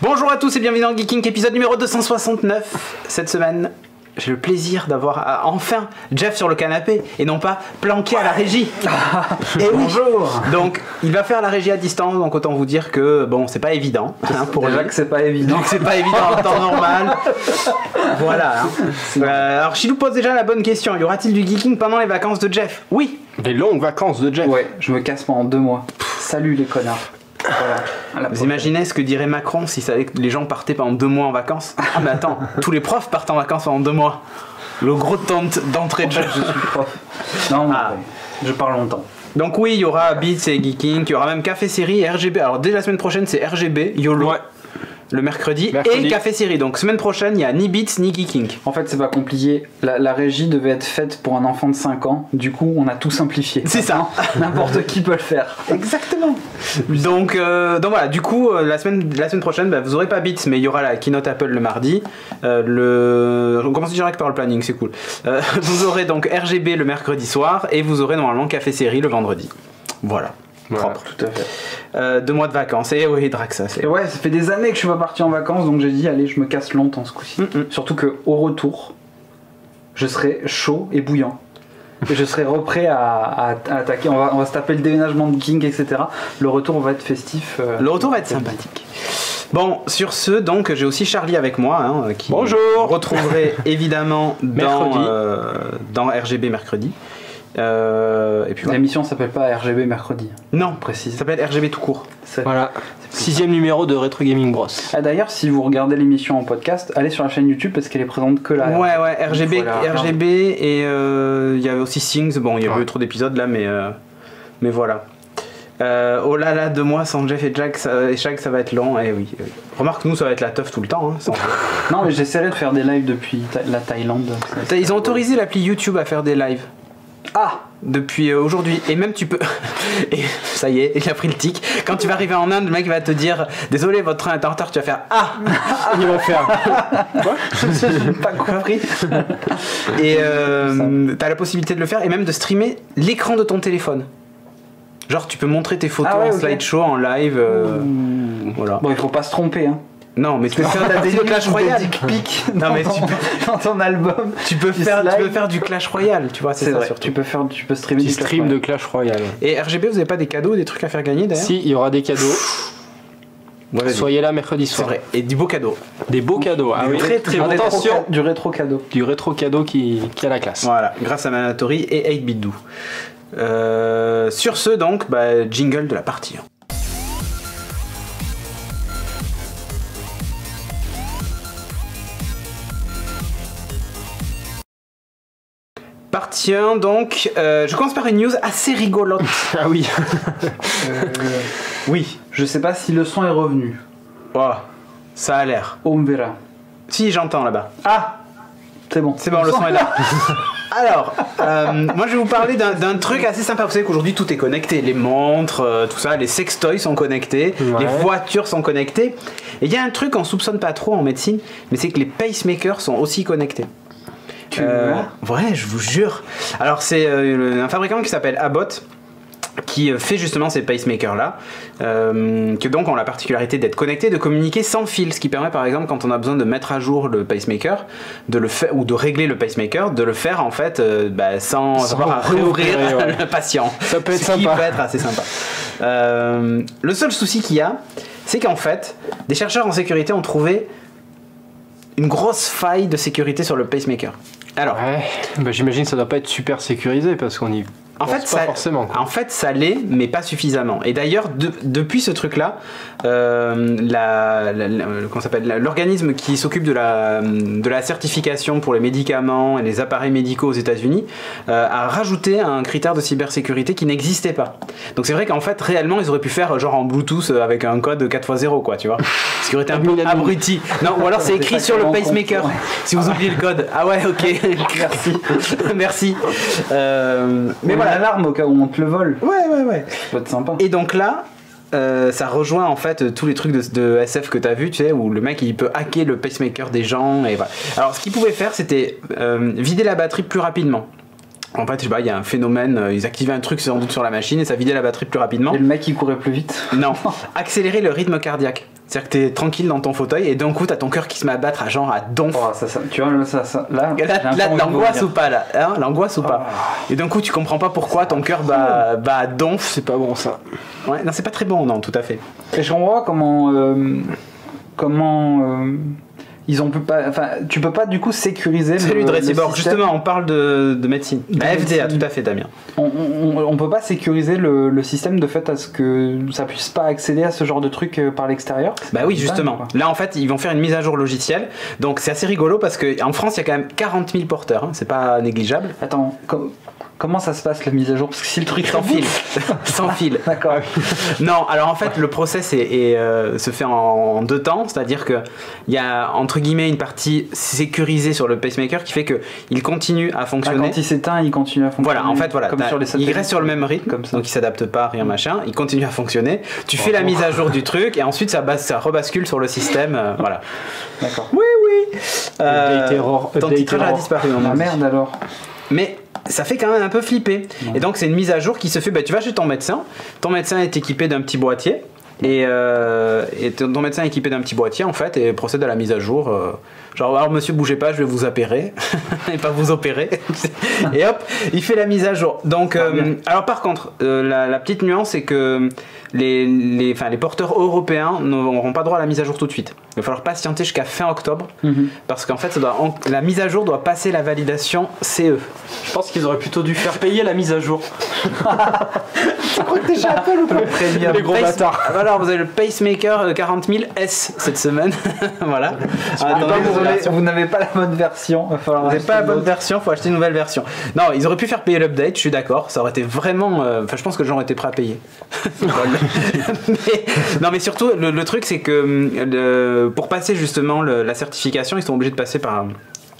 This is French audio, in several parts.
Bonjour à tous et bienvenue dans Geeking, épisode numéro 269. Cette semaine, j'ai le plaisir d'avoir enfin Jeff sur le canapé et non pas planqué à la régie. Et oui. Bonjour. Donc, il va faire la régie à distance, donc autant vous dire que bon, c'est pas évident pour déjà lui. que c'est pas évident. Donc, c'est pas évident en temps normal. Voilà. Alors, je nous pose déjà la bonne question. Y aura-t-il du Geeking pendant les vacances de Jeff? Oui. Les longues vacances de Jeff. Ouais, je me casse pendant 2 mois. Salut les connards. Voilà. Vous imaginez ce que dirait Macron s'il savait que les gens partaient pendant 2 mois en vacances? Ah mais attends, tous les profs partent en vacances pendant 2 mois. Le gros temps d'entrée de jeu. Je suis prof. Non, je parle longtemps. Donc oui, il y aura Beats et Geeking, il y aura même Café Série et RGB. Alors dès la semaine prochaine c'est RGB, YOLO. Ouais. Le mercredi et Café Série. Donc semaine prochaine, il n'y a ni Beats ni Geeking. En fait, c'est pas compliqué. La régie devait être faite pour un enfant de 5 ans. Du coup, on a tout simplifié. C'est ça. N'importe qui peut le faire. Exactement. Donc voilà, du coup, la semaine prochaine, vous aurez pas Beats, mais il y aura la keynote Apple le mardi. On commence direct par le planning, c'est cool. Vous aurez donc RGB le mercredi soir et vous aurez normalement Café Série le vendredi. Voilà. Propre. Tout à fait. 2 mois de vacances. Et oui, Draxa. Et ouais, ça fait des années que je suis pas parti en vacances, donc j'ai dit, allez, je me casse longtemps ce coup-ci. Surtout qu'au retour, je serai chaud et bouillant. Et je serai reprêt à attaquer. On va se taper le déménagement de King, etc. Le retour va être festif. Le retour va être sympathique. Bon, sur ce, donc, j'ai aussi Charlie avec moi, qui Bonjour. retrouverai évidemment dans RGB mercredi. Et puis l'émission s'appelle pas RGB mercredi. Non, précis. Ça s'appelle RGB tout court. Voilà. 6ème numéro de Retro Gaming Bros. Ah, d'ailleurs, si vous regardez l'émission en podcast, allez sur la chaîne YouTube parce qu'elle est présente que là. Ouais, RGB, RGB et il y avait aussi Things. Bon, il y avait eu trop d'épisodes là, mais voilà. Oh là là, 2 mois sans Jeff et Jack, ça va être long. Eh oui. Remarque, nous, ça va être la teuf tout le temps. Non, mais j'essaierai de faire des lives depuis la Thaïlande. Ils ont autorisé l'appli YouTube à faire des lives. Ah, depuis aujourd'hui. Et même tu peux. Et ça y est, il a pris le tic. Quand tu vas arriver en Inde, le mec va te dire désolé, votre train est en retard. Tu vas faire ah. Il va faire quoi? J'ai pas compris. Et t'as la possibilité de le faire et même de streamer l'écran de ton téléphone. Genre tu peux montrer tes photos en slideshow, en live. Voilà. Bon, il faut pas se tromper, hein. Non, mais tu peux faire du Clash Royale. Non, mais dans ton album. Tu peux faire du Clash Royale, tu vois, c'est ça vrai. surtout. Tu peux streamer du stream de Clash Royale. Et RGB, vous avez pas des cadeaux, des trucs à faire gagner d'ailleurs? Si, il y aura des cadeaux. Soyez là mercredi soir. C'est vrai. Et du beau cadeau. Des beaux cadeaux. Ah oui. Très bon. Attention. Du rétro cadeau. Du rétro cadeau qui a la classe. Voilà, grâce à Manatori et 8BitDo. Sur ce, donc, jingle de la partie. Partie 1, donc, je commence par une news assez rigolote. Ah oui. Oui. Je sais pas si le son est revenu. Oh, ça a l'air. On verra. Si, j'entends là-bas. Ah, c'est bon. C'est bon, le son est là. Alors, moi je vais vous parler d'un truc assez sympa. Vous savez qu'aujourd'hui tout est connecté. Les montres, tout ça, les sextoys sont connectés, les voitures sont connectées. Et il y a un truc qu'on soupçonne pas trop en médecine, mais c'est que les pacemakers sont aussi connectés. Ouais, je vous jure. Alors c'est un fabricant qui s'appelle Abbott qui fait justement ces pacemakers là, qui donc ont la particularité d'être connectés, de communiquer sans fil, ce qui permet par exemple quand on a besoin de mettre à jour le pacemaker, de le faire ou de régler le pacemaker, de le faire en fait sans avoir à réouvrir le patient. Ça peut être sympa. Ce qui peut être assez sympa. Le seul souci qu'il y a, c'est qu'en fait, des chercheurs en sécurité ont trouvé une grosse faille de sécurité sur le pacemaker. Alors, j'imagine que ça doit pas être super sécurisé parce qu'on y En fait, ça l'est, mais pas suffisamment. Et d'ailleurs, depuis ce truc-là, l'organisme qui s'occupe de la certification pour les médicaments et les appareils médicaux aux États-Unis a rajouté un critère de cybersécurité qui n'existait pas. Donc c'est vrai qu'en fait, réellement, ils auraient pu faire genre en Bluetooth avec un code 4x0, quoi, tu vois. Ce qui aurait été un peu abruti. Non, ou alors c'est écrit sur le pacemaker. Si vous oubliez le code. Ah ouais, ok. Merci. Mais voilà. L'alarme au cas où on te le vole. Ouais. Ça peut être sympa. Et donc là, ça rejoint en fait tous les trucs de SF que t'as vu, tu sais, où le mec il peut hacker le pacemaker des gens et voilà. Alors ce qu'il pouvait faire, c'était vider la batterie plus rapidement. En fait, je sais pas, il y a un phénomène, ils activaient un truc sans doute sur la machine et ça vidait la batterie plus rapidement. Et le mec il courait plus vite. Non, accélérer le rythme cardiaque. C'est-à-dire que t'es tranquille dans ton fauteuil et d'un coup t'as ton cœur qui se met à battre à donf. Oh, tu vois, là l'angoisse ou pas là, hein, l'angoisse ou pas. Et d'un coup tu comprends pas pourquoi ton cœur bat à donf. C'est pas bon ça. Ouais, non c'est pas très bon, non, tout à fait. Et je comprends pas comment ils ont tu peux pas du coup sécuriser. Salut Dressibord, justement on parle de médecine. La FDA, tout à fait Damien. On peut pas sécuriser le système de fait à ce que ça puisse pas accéder à ce genre de truc par l'extérieur. Bah oui justement. Là en fait ils vont faire une mise à jour logicielle. Donc c'est assez rigolo parce qu'en France il y a quand même 40 000 porteurs, hein. C'est pas négligeable. Attends, comment ça se passe la mise à jour? Parce que si le truc sans fil. Sans fil. D'accord. Non, alors en fait le process se fait en 2 temps, c'est-à-dire que il y a entre guillemets une partie sécurisée sur le pacemaker qui fait que il continue à fonctionner. Quand il s'éteint, il continue à fonctionner. Voilà, en fait voilà, comme sur les satellites, il reste sur le même rythme, comme ça. donc il s'adapte pas, rien machin, il continue à fonctionner. Tu fais la mise à jour du truc et ensuite ça rebascule sur le système, voilà. D'accord. Oui. Ton titrage a disparu. Ah merde alors. Mais ça fait quand même un peu flipper. Ouais. Et donc c'est une mise à jour qui se fait, tu vas chez ton médecin est équipé d'un petit boîtier et ton médecin est équipé d'un petit boîtier en fait et procède à la mise à jour. Genre alors monsieur bougez pas, je vais vous opérer et pas vous opérer. Et hop, il fait la mise à jour. Donc alors par contre la petite nuance c'est que les porteurs européens n'auront pas droit à la mise à jour tout de suite. Il va falloir patienter jusqu'à fin octobre parce qu'en fait la mise à jour doit passer la validation CE. Je pense qu'ils auraient plutôt dû faire payer la mise à jour. Tu crois que t'es chez Apple ou pas? Les gros bâtards. Alors vous avez le pacemaker 40 000 S cette semaine. Voilà. Vous n'avez pas la bonne version. Vous n'avez pas la bonne version, il faut acheter une nouvelle version. Non, ils auraient pu faire payer l'update, je suis d'accord. Ça aurait été vraiment. Je pense que les gens auraient été prêts à payer. Mais surtout, le truc, c'est que pour passer justement la certification, ils sont obligés de passer par.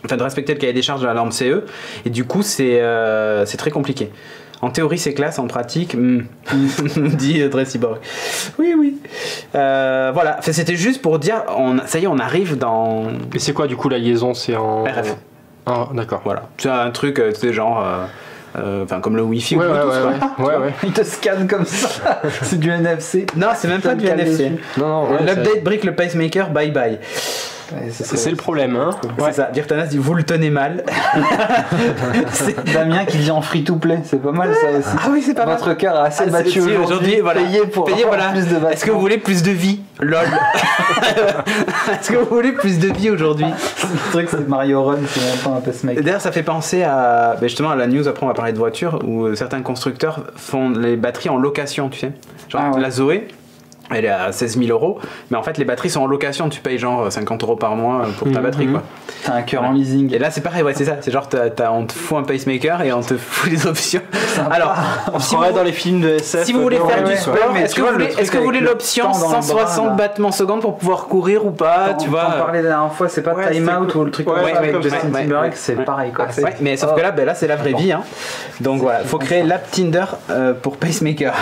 De respecter le cahier des charges de la norme CE. Et du coup, c'est très compliqué. En théorie, c'est classe, en pratique, dit Dressibord. Oui. Voilà, c'était juste pour dire, ça y est, on arrive dans. Et c'est quoi du coup la liaison? C'est en. RF. Ah, d'accord. Voilà. C'est un truc, c'est genre. Comme le Wi-Fi ou tout ouais. Il te scanne comme ça. C'est du NFC. Non, c'est même pas du NFC. Non, l'update brique le pacemaker, bye bye. C'est le problème, hein. C'est ça. Dirtanas dit vous le tenez mal. C'est Damien qui dit en free to play, c'est pas mal ça aussi. Ah oui, c'est pas mal. Votre cœur a assez battu aujourd'hui. Voilà. Payez pour voilà. plus de battements. Est-ce que vous voulez plus de vie? LOL. Est-ce que vous voulez plus de vie aujourd'hui? Le truc c'est Mario Run, c'est même pas un pacemaker. D'ailleurs, ça fait penser à justement à la news. Après, on va parler de voitures où certains constructeurs font les batteries en location, tu sais. Genre la Zoé. Elle est à 16 000 €, mais en fait les batteries sont en location, tu payes genre 50 € par mois pour ta batterie quoi. T'as un cœur en leasing. Et là c'est pareil, c'est ça, c'est genre on te fout un pacemaker et on te fout les options. Alors, si on va dans les films de SF. Si vous voulez faire du sport, est-ce que vous voulez l'option 160 battements secondes pour pouvoir courir ou pas, tu vois? On parlait la dernière fois, c'est pas Time Out ou le truc comme Justin Timberlake, c'est pareil quoi. Mais sauf que là c'est la vraie vie hein. Donc voilà, faut créer l'app Tinder pour pacemaker.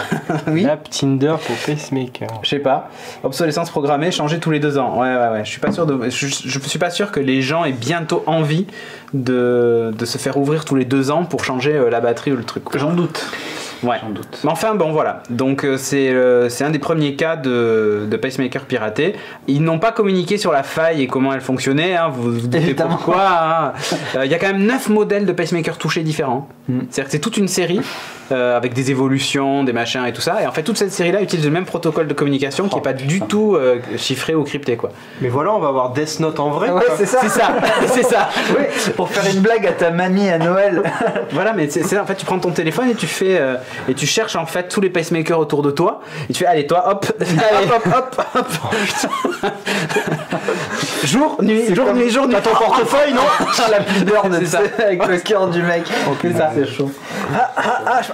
Oui. L'app Tinder pour pacemaker. Je sais pas. Obsolescence programmée, changer tous les 2 ans. Ouais. Je suis pas sûr je suis pas sûr que les gens aient bientôt envie de se faire ouvrir tous les 2 ans pour changer la batterie ou le truc. J'en doute. Ouais. J'en doute. Mais enfin bon voilà. Donc c'est un des premiers cas de pacemaker piraté. Ils n'ont pas communiqué sur la faille et comment elle fonctionnait. Hein. Vous doutez pourquoi. Il y a quand même 9 modèles de pacemaker touchés différents. C'est-à-dire que c'est toute une série. Avec des évolutions, des machins et tout ça. Et en fait, toute cette série-là utilise le même protocole de communication qui n'est pas du tout chiffré ou crypté, quoi. Mais voilà, on va avoir Death Note en vrai. Ouais, c'est ça. C'est ça. Oui, pour faire une blague à ta mamie à Noël. Voilà, mais c'est en fait, tu prends ton téléphone et tu fais et tu cherches en fait tous les pacemakers autour de toi. Et tu fais, allez, toi, hop, hop. Jour, nuit. T'as ton portefeuille, non? La pudeur de ça avec le cœur du mec. C'est ça. C'est chaud.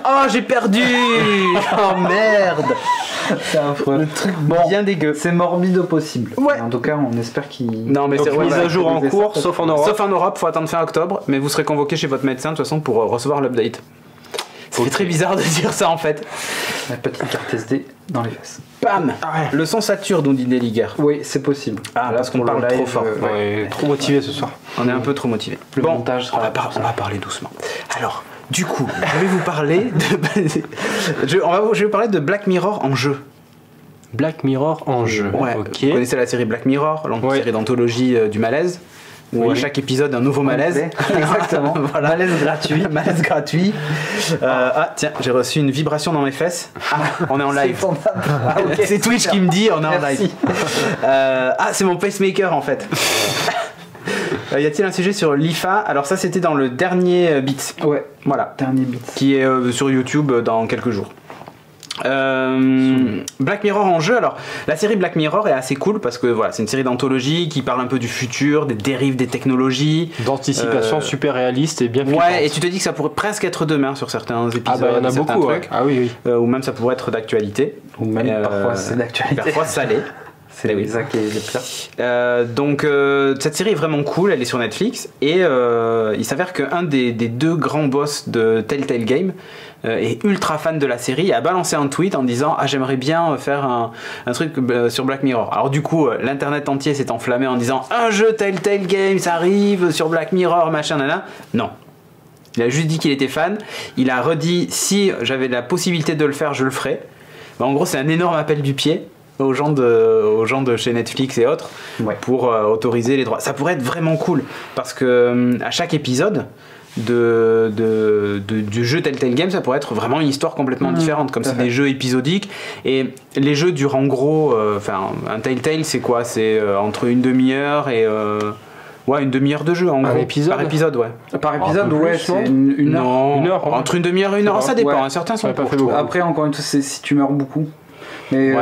Oh, j'ai perdu. Oh merde. C'est affreux. Le truc bien dégueu. C'est morbide au possible. Ouais. En tout cas, on espère qu'il. Non, mais c'est mise à jour en cours, sauf en Europe. Sauf en Europe, faut attendre fin octobre. Mais vous serez convoqué chez votre médecin de toute façon pour recevoir l'update. C'est très bizarre de dire ça en fait. La petite carte SD dans les fesses. Bam. Le son sature, nous dit Deliger. Oui, c'est possible. Ah, parce qu'on parle trop fort. Trop motivé ce soir. On est un peu trop motivé. Le montage sera on va parler doucement. Alors, du coup, je vais vous parler de. Je vais vous parler de Black Mirror en jeu. Black Mirror en jeu. Ouais. Ok. Vous connaissez la série Black Mirror, la série d'anthologie du malaise, où à chaque épisode un nouveau malaise. Exactement. Voilà. Malaise gratuit. Malaise gratuit. Ah tiens, j'ai reçu une vibration dans mes fesses. On est en live. C'est Twitch qui me dit on est en live. C'est mon pacemaker en fait. Y a-t-il un sujet sur l'IFA? Alors ça c'était dans le dernier Beats. Ouais, voilà. Dernier Beats. Qui est sur YouTube dans quelques jours. Black Mirror en jeu. Alors la série Black Mirror est assez cool parce que voilà, c'est une série d'anthologie qui parle un peu du futur, des dérives des technologies, d'anticipation super réaliste et bien flippante. Ouais, et tu te dis que ça pourrait presque être demain sur certains épisodes. Ah bah il y en a beaucoup, trucs. Ah oui, oui. Ou même ça pourrait être d'actualité. Ou même parfois c'est d'actualité. Parfois ça l'est. C'est ça qui est le pire. Donc cette série est vraiment cool, elle est sur Netflix et il s'avère qu'un des deux grands boss de Telltale Games est ultra fan de la série et a balancé un tweet en disant j'aimerais bien faire un truc sur Black Mirror. Alors du coup l'internet entier s'est enflammé en disant un jeu Telltale Games arrive sur Black Mirror machin nana. Non. Il a juste dit qu'il était fan, il a redit si j'avais la possibilité de le faire je le ferais. En gros c'est un énorme appel du pied aux gens de chez Netflix et autres pour autoriser les droits. Ça pourrait être vraiment cool parce que à chaque épisode du jeu Telltale Games, ça pourrait être vraiment une histoire complètement différente, comme c'est des jeux épisodiques et les jeux durent en gros un Telltale c'est quoi, c'est entre une demi-heure et une demi-heure de jeu en gros. Épisode. Par épisode, ouais. Par épisode, c'est une heure. Non, une heure, entre une demi-heure et une heure, ça dépend. Certains sont pas fait beaucoup. Après, encore une fois, c'est si tu meurs beaucoup. Mais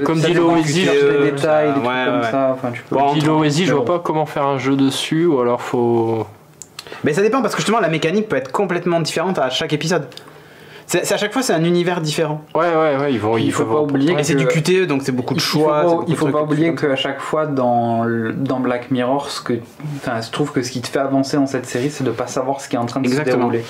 comme dit Loézy, des détails, des trucs comme ça. Enfin, tu peux. Dit Loézy, je vois pas comment faire un jeu dessus, ou alors faut. Mais ça dépend parce que justement la mécanique peut être complètement différente à chaque épisode. C'est à chaque fois c'est un univers différent. Ouais, il faut pas oublier que c'est du QTE donc c'est beaucoup de choix. Il faut pas oublier qu'à chaque fois dans Black Mirror, je trouve que ce qui te fait avancer dans cette série, c'est de pas savoir ce qui est en train de se dérouler.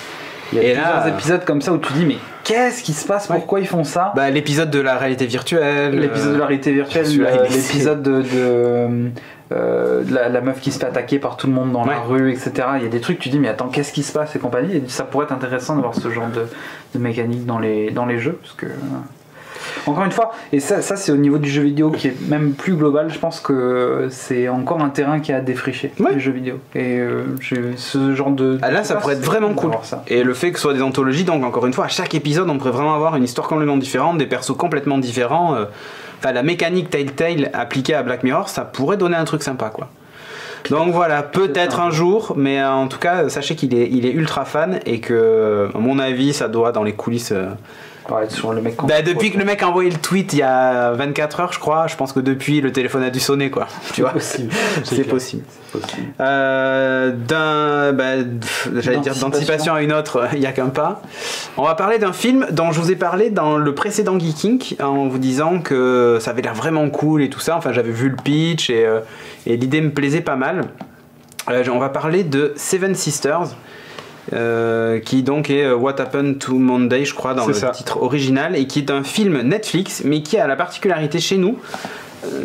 Il y a plusieurs épisodes comme ça où tu dis mais qu'est-ce qui se passe, pourquoi ils font ça? L'épisode de la réalité virtuelle. L'épisode de la réalité virtuelle, l'épisode de la meuf qui se fait attaquer par tout le monde dans la rue, etc. Il y a des trucs, tu dis mais attends, qu'est-ce qui se passe et compagnie, et ça pourrait être intéressant d'avoir ce genre de mécanique dans les jeux, parce que encore une fois, et ça c'est au niveau du jeu vidéo qui est même plus global, je pense que c'est encore un terrain qui a à défricher, les jeux vidéo, et ce genre de là ça pourrait être vraiment cool, et le fait que ce soit des anthologies, donc encore une fois à chaque épisode on pourrait vraiment avoir une histoire complètement différente, des persos complètement différents. La mécanique Telltale appliquée à Black Mirror, ça pourrait donner un truc sympa, quoi. Donc voilà, peut-être un jour, mais en tout cas, sachez qu'il est ultra fan et que, à mon avis, ça doit dans les coulisses. Sur le mec depuis que le mec a envoyé le tweet il y a 24 heures, je crois, je pense que depuis le téléphone a dû sonner, quoi. Tu vois, c'est possible. J'allais dire d'anticipation à une autre, il n'y a qu'un pas. On va parler d'un film dont je vous ai parlé dans le précédent Geeking en vous disant que ça avait l'air vraiment cool et tout ça. Enfin, j'avais vu le pitch et l'idée me plaisait pas mal. On va parler de Seven Sisters. Qui donc est What Happened to Monday, je crois, dans le titre original, et qui est un film Netflix, mais qui a la particularité chez nous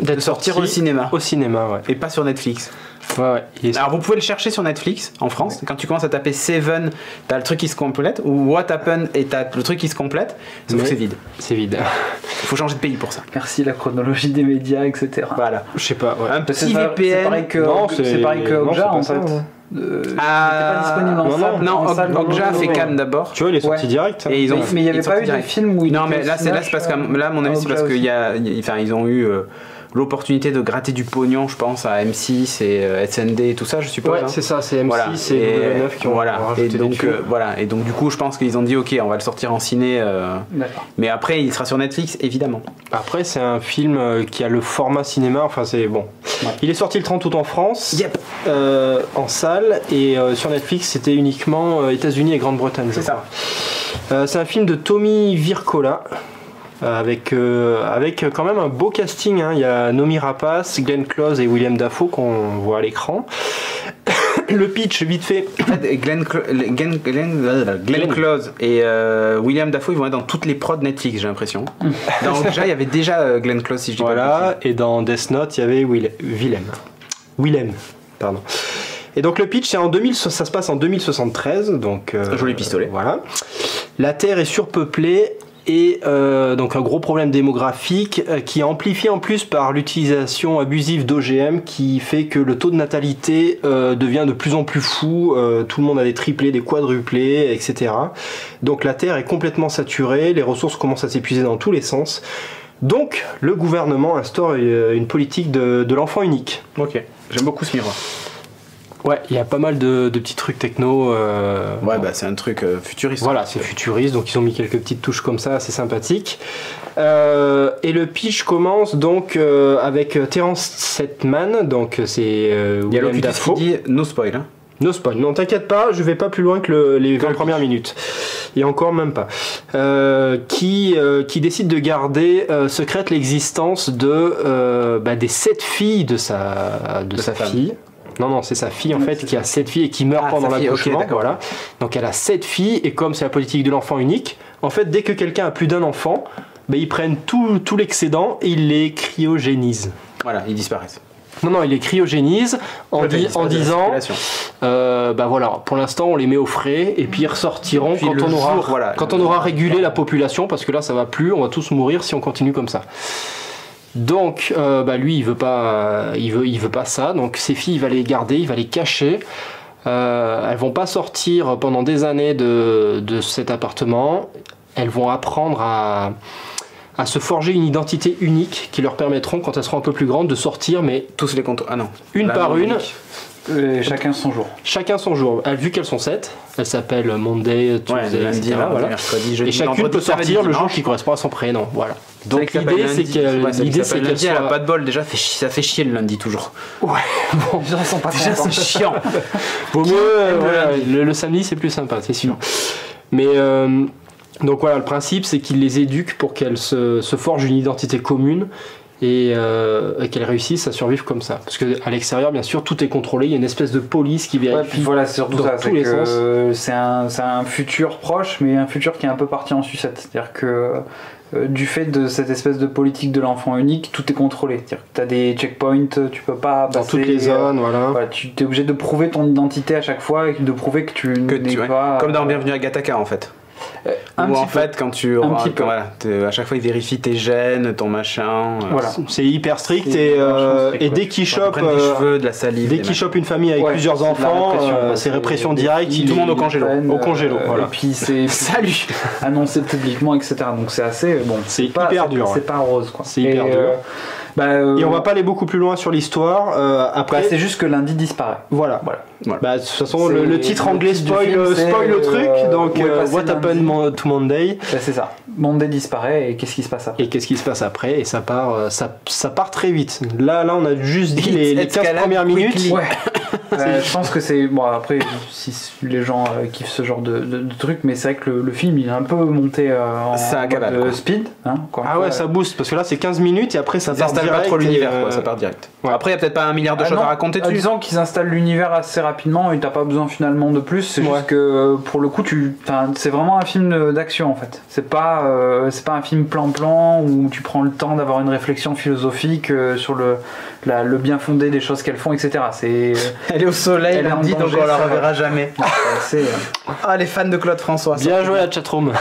de sortir au cinéma. Au cinéma, ouais. Et pas sur Netflix. Ouais. Alors vous pouvez le chercher sur Netflix en France. Quand tu commences à taper Seven, t'as le truc qui se complète, ou What Happened et t'as le truc qui se complète, sauf que c'est vide. C'est vide. Il faut changer de pays pour ça. Merci la chronologie des médias, etc. Voilà. Je sais pas. Ouais. Un petit VPN. C'est pareil que Okja en fait. Pas disponible en salle. Okja a fait Cannes d'abord. Tu vois, il est sorti direct. Et mais il n'y avait pas eu de film où il non, mais là c'est parce que là, mon avis, c'est parce qu'ils ont eu l'opportunité de gratter du pognon, je pense, à M6 et SND et tout ça, je suppose. Ouais, c'est ça, c'est M6 et W9 qui ont rajouté et donc du coup, je pense qu'ils ont dit ok, on va le sortir en ciné. Mais après, il sera sur Netflix, évidemment. Après, c'est un film qui a le format cinéma. Enfin, c'est bon. Ouais. Il est sorti le 30 août en France, en salle, et sur Netflix, c'était uniquement États-Unis et Grande-Bretagne. C'est ça. C'est un film de Tommy Wirkola. Avec quand même un beau casting, hein. Il y a Noomi Rapace, Glenn Close et William Dafoe qu'on voit à l'écran. Le pitch, vite fait. Glenn Close et William Dafoe, ils vont être dans toutes les prods Netflix, j'ai l'impression. Déjà, il y avait déjà Glenn Close, si je dis pas. Voilà, et dans Death Note, il y avait Willem. Pardon. Et donc le pitch, ça se passe en 2073, donc. Joli pistolet. Voilà. La Terre est surpeuplée. et donc un gros problème démographique qui est amplifié en plus par l'utilisation abusive d'OGM qui fait que le taux de natalité devient de plus en plus fou, tout le monde a des triplés, des quadruplés, etc. Donc la Terre est complètement saturée, les ressources commencent à s'épuiser dans tous les sens. Donc le gouvernement instaure une politique de l'enfant unique. Ok, j'aime beaucoup ce miroir. Ouais, il y a pas mal de petits trucs techno. Ouais, bah c'est un truc futuriste. Voilà, c'est futuriste, donc ils ont mis quelques petites touches comme ça, assez sympathiques. Et le pitch commence donc avec Terence Setman, donc c'est Il y a Willem l'autre Dafoe. qui dit no spoil. Hein. No spoil, non t'inquiète pas, je vais pas plus loin que les 20 premières minutes. Et encore même pas. Qui décide de garder secrète l'existence des 7 filles de sa fille. Non, c'est sa fille en fait qui a 7 filles et qui meurt pendant l'accouchement. Okay, voilà. Donc elle a 7 filles et comme c'est la politique de l'enfant unique, en fait dès que quelqu'un a plus d'un enfant, ils prennent tout l'excédent et ils les cryogénisent. Voilà, ils disparaissent. Non, ils les cryogénisent en disant voilà, pour l'instant on les met au frais et puis ils ressortiront quand on aura régulé la population parce que là ça va plus, on va tous mourir si on continue comme ça. Donc lui il veut pas ça, donc ses filles il va les garder, il va les cacher. Elles vont pas sortir pendant des années de cet appartement. Elles vont apprendre à se forger une identité unique qui leur permettront quand elles seront un peu plus grandes de sortir, mais tous les comptes. Ah non. Une par une. Chacun son jour. Chacun son jour. Vu qu'elles sont 7, elles s'appellent Monday, Tuesday, lundi, voilà. mercredi, jeudi, et chacune peut sortir le jour qui correspond à son prénom. Voilà. Donc l'idée c'est qu'elle soit... Elle a pas de bol, déjà ça fait chier le lundi toujours. Ouais, bon. Déjà, sont pas déjà c'est chiant. Vaut mieux, le samedi c'est plus sympa, c'est sûr. Mais donc voilà, le principe c'est qu'il les éduque pour qu'elles se forgent une identité commune et qu'elles réussissent à survivre comme ça. Parce qu'à l'extérieur, bien sûr, tout est contrôlé, il y a une espèce de police qui vérifie. Ouais, puis voilà, c'est surtout ça, c'est un futur proche, mais un futur qui est un peu parti en sucette. C'est-à-dire que du fait de cette espèce de politique de l'enfant unique, tout est contrôlé. C'est-à-dire que tu as des checkpoints, tu peux pas passer, dans toutes les zones, voilà. Tu es obligé de prouver ton identité à chaque fois et de prouver que tu n'es pas... Comme dans Bienvenue à Gattaca en fait. En fait, quand tu à chaque fois ils vérifient tes gènes, ton machin. Voilà. C'est hyper strict et dès qu'ils chopent des cheveux, de la salive, dès qu'ils chopent une famille avec plusieurs enfants, c'est répression directe. Tout le monde au congélo. Voilà. Et puis c'est salut annoncé publiquement, etc. Donc c'est assez bon. C'est hyper dur. C'est pas rose quoi. C'est hyper dur. Et on va pas aller beaucoup plus loin sur l'histoire. Après, c'est juste que lundi disparaît. Voilà. De toute façon, le titre anglais spoil le truc. Donc, What Happened to Monday. C'est ça. Monday disparaît et qu'est-ce qui se passe après Et ça part très vite. Là, on a juste dit les 15 premières minutes. Ouais. Je pense que c'est bon. Après, si les gens kiffent ce genre de truc, mais c'est vrai que le film il est un peu monté en mode speed. Ça booste parce que là c'est 15 minutes et après ça part direct. Pas trop l'univers, ça part direct. Ouais. Après, il y a peut-être pas 1 milliard de choses à raconter dessus. Disons qu'ils installent l'univers assez rapidement et t'as pas besoin finalement de plus. C'est juste que pour le coup, c'est vraiment un film d'action en fait. C'est pas un film plan-plan où tu prends le temps d'avoir une réflexion philosophique sur le bien fondé des choses qu'elles font, etc. Elle est au soleil, lundi, donc on la reverra jamais. Les fans de Claude François. Bien joué la chatroom.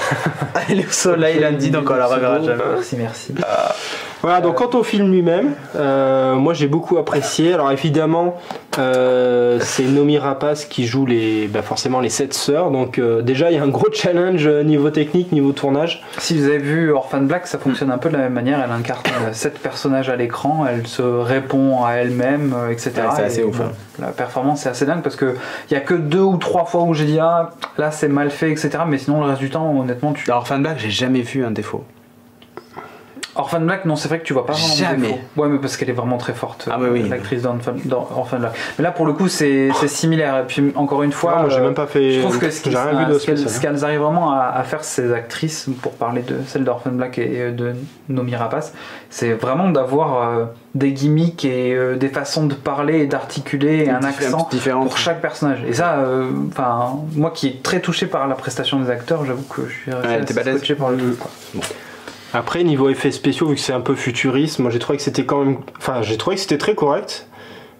Elle est au soleil, lundi, donc on la reverra jamais. Merci. Voilà, donc quant au film lui-même, moi j'ai beaucoup apprécié. Alors évidemment, c'est Noomi Rapace qui joue forcément les 7 sœurs. Donc déjà il y a un gros challenge niveau technique, niveau tournage. Si vous avez vu Orphan Black, ça fonctionne un peu de la même manière. Elle incarne 7 personnages à l'écran, elle se répond à elle-même, etc. C'est assez ouf. La performance est assez dingue parce que il y a que 2 ou 3 fois où j'ai dit là c'est mal fait, etc. Mais sinon le reste du temps, honnêtement, Orphan Black, j'ai jamais vu un défaut. Orphan Black, non, c'est vrai que tu vois pas vraiment jamais. Défaut. Ouais, mais parce qu'elle est vraiment très forte, l'actrice d'Orphan Black. Mais là, pour le coup, c'est similaire. Et puis, encore une fois, moi, j'ai même pas fait. Je trouve que ce qu'elles arrivent vraiment à faire, ces actrices, pour parler de celle d'Orphan Black et de Noomi Rapace, c'est vraiment d'avoir des gimmicks et des façons de parler et d'articuler et un accent pour chaque personnage. Et ça, moi qui est très touché par la prestation des acteurs, j'avoue que je suis assez scotché par le truc. Bon. Après, niveau effets spéciaux, vu que c'est un peu futuriste, moi j'ai trouvé que c'était quand même. J'ai trouvé que c'était très correct.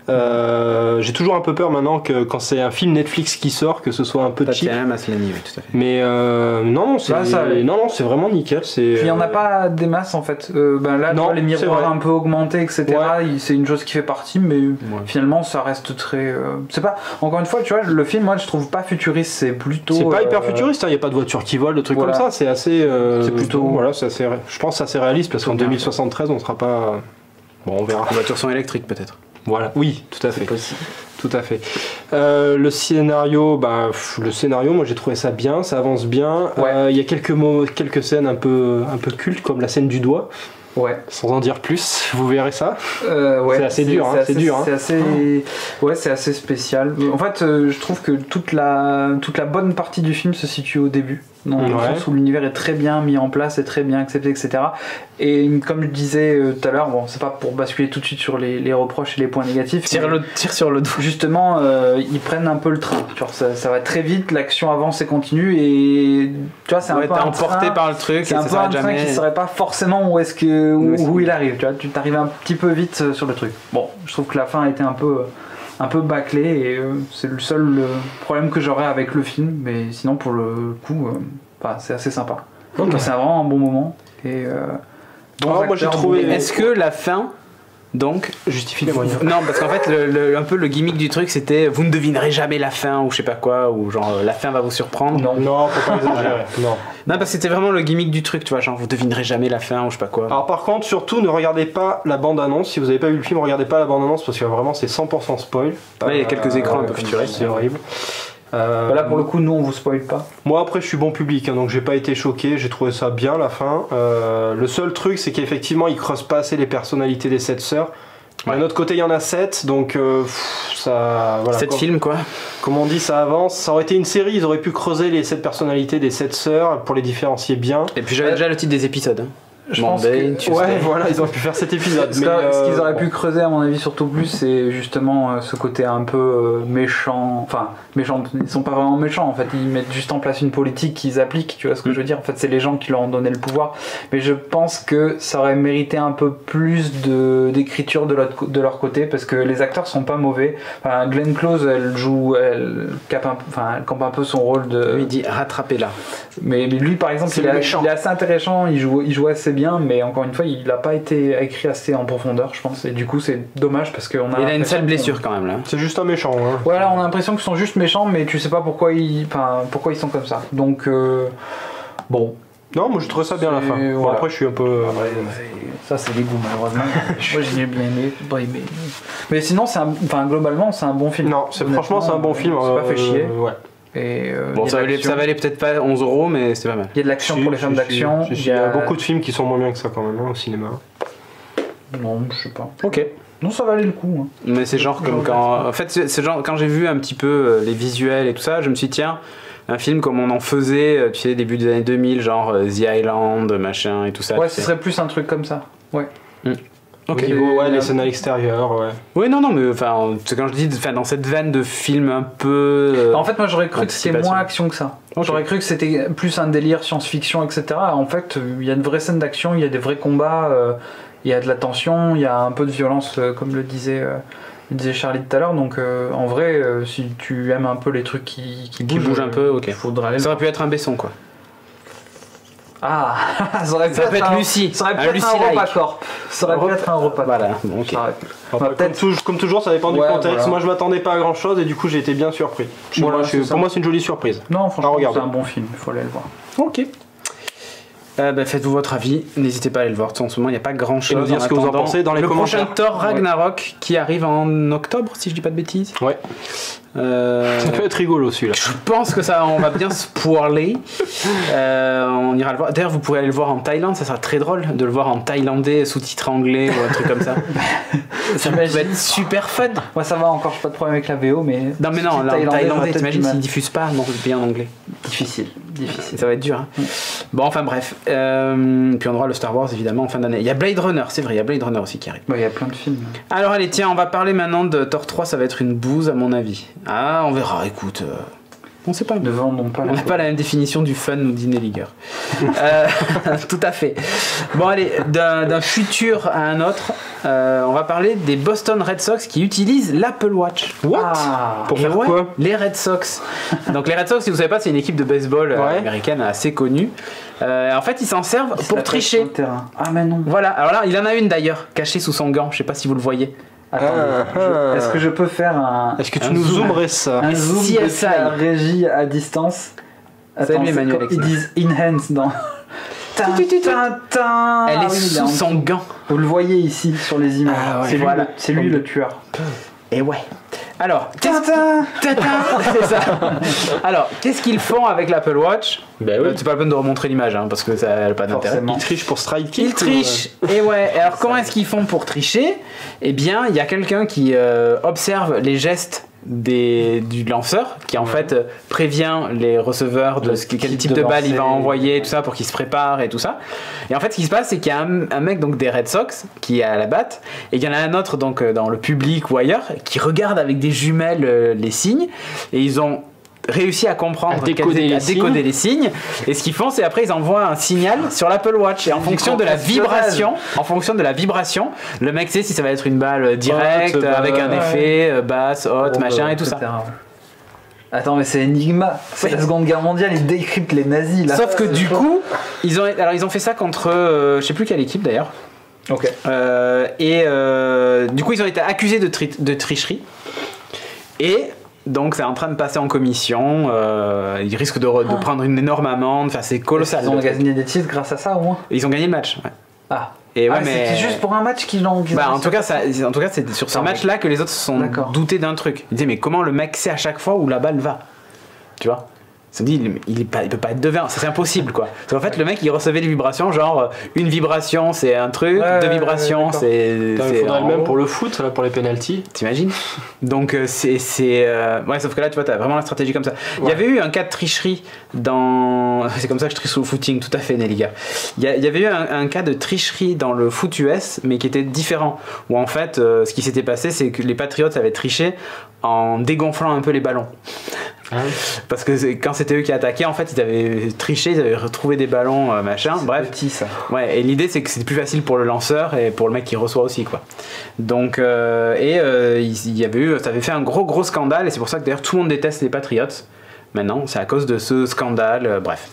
J'ai toujours un peu peur maintenant que quand c'est un film Netflix qui sort, que ce soit un peu cheap. Tatiana Maslany, oui, tout à fait. Mais non, c'est c'est vraiment nickel. Puis il n'y en a pas des masses en fait. Là, non, tu vois, les miroirs un peu augmentés, etc. C'est une chose qui fait partie, mais finalement ça reste très. C'est pas. Encore une fois, tu vois, le film, moi je trouve pas futuriste, c'est plutôt. C'est pas hyper futuriste, il n'y a pas de voiture qui vole, de trucs comme ça. C'est assez. C'est plutôt. Voilà, c'est assez. Je pense que c'est assez réaliste parce qu'en 2073, on sera pas. Bon, on verra. Les voitures sont électriques peut-être. Voilà, oui, tout à fait. Possible. Tout à fait. Le scénario, moi j'ai trouvé ça bien, ça avance bien. Il y a quelques scènes un peu cultes, comme la scène du doigt. Ouais. Sans en dire plus, vous verrez ça. C'est assez dur, c'est dur. C'est assez spécial. En fait, je trouve que toute la bonne partie du film se situe au début, dans le sens où l'univers est très bien mis en place et très bien accepté, etc. Et comme je disais tout à l'heure, bon, c'est pas pour basculer tout de suite sur les reproches et les points négatifs. Tire sur le dos. Justement, ils prennent un peu le train. Genre, ça va très vite, l'action avance et continue, et tu vois, c'est un peu emporté par le truc. C'est un peu un train qui ne saurait pas forcément où il arrive. Tu vois, tu t'arrives un petit peu vite sur le truc. Bon, je trouve que la fin a été un peu bâclée, et c'est le seul problème que j'aurais avec le film, mais sinon pour le coup c'est assez sympa. Donc c'est vraiment un bon moment, et moi j'ai trouvé. Est-ce que la fin donc justifie les moyens? Non, parce qu'en fait un peu le gimmick du truc c'était vous ne devinerez jamais la fin, ou je sais pas quoi, ou genre la fin va vous surprendre. Non, faut pas exagérer. Non, parce que c'était vraiment le gimmick du truc, tu vois, genre vous devinerez jamais la fin, ou je sais pas quoi. Alors par contre, surtout ne regardez pas la bande-annonce. Si vous avez pas vu le film, regardez pas la bande-annonce, parce que vraiment c'est 100% spoil. Il y a quelques écrans un peu futuristes. C'est horrible. Là pour le coup, nous on vous spoil pas. Moi après je suis bon public, donc j'ai pas été choqué, j'ai trouvé ça bien la fin. Le seul truc c'est qu'effectivement ils creusent pas assez les personnalités des 7 sœurs. D'un autre côté il y en a 7, donc ça... Voilà, 7 films quoi. Comme on dit, ça avance. Ça aurait été une série, ils auraient pu creuser les 7 personnalités des 7 sœurs pour les différencier bien. Et puis j'avais déjà le titre des épisodes. Je pense que voilà, ils auraient pu faire cet épisode. Ce qu'ils auraient pu creuser à mon avis surtout plus, c'est justement ce côté un peu méchant. Enfin, méchant, ils sont pas vraiment méchants en fait, ils mettent juste en place une politique qu'ils appliquent, tu vois ce que je veux dire. En fait, c'est les gens qui leur ont donné le pouvoir. Mais je pense que ça aurait mérité un peu plus d'écriture de leur côté, parce que les acteurs sont pas mauvais. Enfin, Glenn Close, elle campe un peu son rôle de. Lui, il dit rattrapez-la. Mais lui par exemple, il est assez intéressant, il joue assez bien, mais encore une fois il n'a pas été écrit assez en profondeur, je pense, et du coup c'est dommage parce qu'on a. Il a une sale blessure quand même là. C'est juste un méchant. Hein. Voilà, on a l'impression qu'ils sont juste méchants, mais tu sais pas pourquoi ils sont comme ça. Donc bon. Non, moi je trouve ça bien la fin. Bon, après je suis un peu. Ça c'est des goûts malheureusement. Moi j'ai bien aimé. Mais sinon globalement c'est un bon film. Non, franchement c'est un bon film. C'est pas fait chier. Ouais. Et ça valait peut-être pas 11 €, mais c'était pas mal. Il y a de l'action pour les fans d'action. Il y a beaucoup de films qui sont moins bien que ça quand même au cinéma. Non, je sais pas. Ok. Non, ça valait le coup. Hein. Mais c'est genre comme quand. En fait, c'est genre quand j'ai vu un petit peu les visuels et tout ça, je me suis dit, tiens, un film comme on en faisait, tu sais, début des années 2000, genre The Island, machin et tout ça. Ouais, ce serait plus un truc comme ça. Ouais. Ok. Au niveau, les scènes à l'extérieur, ouais. Oui, non, mais enfin, c'est quand je dis, dans cette veine de film un peu. En fait, moi j'aurais cru que c'était moins action que ça. Okay. J'aurais cru que c'était plus un délire science-fiction, etc. En fait, il y a de vraies scènes d'action, il y a des vrais combats, il y a de la tension, il y a un peu de violence, comme le disait Charlie tout à l'heure. Donc, en vrai, si tu aimes un peu les trucs qui bougent un peu, ok. Ça aurait pu être un Besson, quoi. Ah, ça aurait pu être Lucie. Ça aurait pu être un repas corp. Ça aurait pu être un repas. Voilà, ok. Comme toujours, ça dépend du contexte. Voilà. Moi, je m'attendais pas à grand chose et du coup, j'ai été bien surpris. Pour moi, c'est une jolie surprise. Non, franchement, c'est un bon film. Il faut aller le voir. Ok. Faites-vous votre avis, n'hésitez pas à aller le voir. En ce moment, il n'y a pas grand chose. Et nous dire ce que vous en pensez dans les commentaires. Le prochain Thor Ragnarok qui arrive en octobre, si je dis pas de bêtises. Ouais. Ça peut être rigolo celui-là. Je pense que on va bien se poirler. On ira le voir. D'ailleurs, vous pourrez aller le voir en Thaïlande, ça sera très drôle de le voir en thaïlandais, sous-titré anglais ou un truc comme ça. Ça va être super fun. Moi, ça va encore, j'ai pas de problème avec la VO, mais. Non, mais non, là, en thaïlandais, t'imagines s'ils diffusent pas dans le pays en anglais. Difficile. Ça va être dur. Hein. Bon, enfin bref. Puis on aura le Star Wars évidemment en fin d'année. Il y a Blade Runner, c'est vrai, il y a Blade Runner aussi qui arrive. Il y a plein de films. Alors allez, tiens, on va parler maintenant de Thor 3, ça va être une bouse à mon avis. Ah, on verra, écoute. On sait pas. On n'a pas la même définition du fun, nous dit Nelliger. Tout à fait. Bon allez, d'un futur à un autre, on va parler des Boston Red Sox qui utilisent l'Apple Watch. What? Pour faire quoi? Les Red Sox. Donc les Red Sox, si vous savez pas, c'est une équipe de baseball américaine assez connue. En fait, ils s'en servent pour tricher. Sur le terrain. Ah mais non. Voilà, alors là, il en a une d'ailleurs, cachée sous son gant, je sais pas si vous le voyez. Attendez, est-ce que je peux faire un... Est-ce que tu nous zoomerais ça? Un zoom CSI. de la régie à distance. Salut, Emmanuel Ils disent enhance dans... Elle est sous son gant. Vous le voyez ici sur les images. C'est lui le tueur. Et ouais. Alors, c'est ça. Alors, qu'est-ce qu'ils font avec l'Apple Watch? C'est pas la peine de remontrer l'image parce que ça n'a pas d'intérêt. Ils trichent pour strike. Ils trichent. Et ouais. Et alors, comment est-ce qu'ils font pour tricher? Eh bien, il y a quelqu'un qui observe les gestes du lanceur qui en fait prévient les receveurs de quel type de balle il va envoyer, tout ça, pour qu'ils se préparent et tout ça. Et en fait, ce qui se passe, c'est qu'il y a un mec donc des Red Sox qui est à la batte, et il y en a un autre donc dans le public ou ailleurs qui regarde avec des jumelles les signes, et ils ont réussi à comprendre, à décoder les signes. Et ce qu'ils font, c'est après ils envoient un signal sur l'Apple Watch, et en fonction de la vibration, le mec sait si ça va être une balle directe, avec un effet basse, haute, machin et tout ça. Attends, mais c'est Enigma, c'est la Seconde Guerre mondiale, ils décryptent les nazis là. Sauf que du coup, ils ont fait ça contre je sais plus quelle équipe d'ailleurs. Ok. Du coup, ils ont été accusés de tricherie. Et donc c'est en train de passer en commission, ils risquent de prendre une énorme amende, enfin c'est colossal. Ils ont gagné des titres grâce à ça au moins. Ils ont gagné le match. Ouais. Ah. Et mais c'était juste pour un match qu'ils l'ont. En tout cas, c'est sur ce match-là que les autres se sont doutés d'un truc. Ils disaient mais comment le mec sait à chaque fois où la balle va, tu vois? Ils se dit il peut pas être devin, c'est impossible quoi. En fait le mec il recevait des vibrations, genre une vibration c'est un truc, deux vibrations c'est. Il faudrait le même pour le foot, pour les pénaltys. T'imagines? Donc c'est ouais, sauf que là tu vois t'as vraiment la stratégie comme ça. Il y avait eu un cas de tricherie dans, c'est comme ça que je triche au footing, tout à fait né les gars. Il y avait eu un cas de tricherie dans le foot US, mais qui était différent, où en fait ce qui s'était passé c'est que les Patriots avaient triché en dégonflant un peu les ballons. Parce que quand c'était eux qui attaquaient, en fait ils avaient triché, ils avaient retrouvé des ballons machin, bref. Petit ça. Ouais, et l'idée c'est que c'est plus facile pour le lanceur et pour le mec qui reçoit aussi quoi. Donc il y avait eu, ça avait fait un gros scandale, et c'est pour ça que d'ailleurs tout le monde déteste les Patriots. Maintenant, c'est à cause de ce scandale, bref.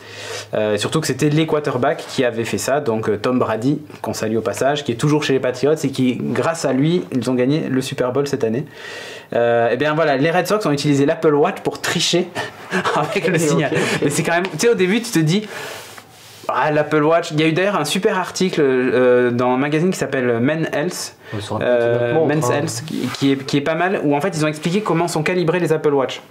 Surtout que c'était les quarterbacks qui avaient fait ça, donc Tom Brady, qu'on salue au passage, qui est toujours chez les Patriots et qui, grâce à lui, ils ont gagné le Super Bowl cette année. Et bien voilà, les Red Sox ont utilisé l'Apple Watch pour tricher avec le signal. Mais c'est quand même, tu sais, au début, tu te dis, l'Apple Watch. Il y a eu d'ailleurs un super article dans un magazine qui s'appelle Men's Health, qui est pas mal, où en fait ils ont expliqué comment sont calibrés les Apple Watch.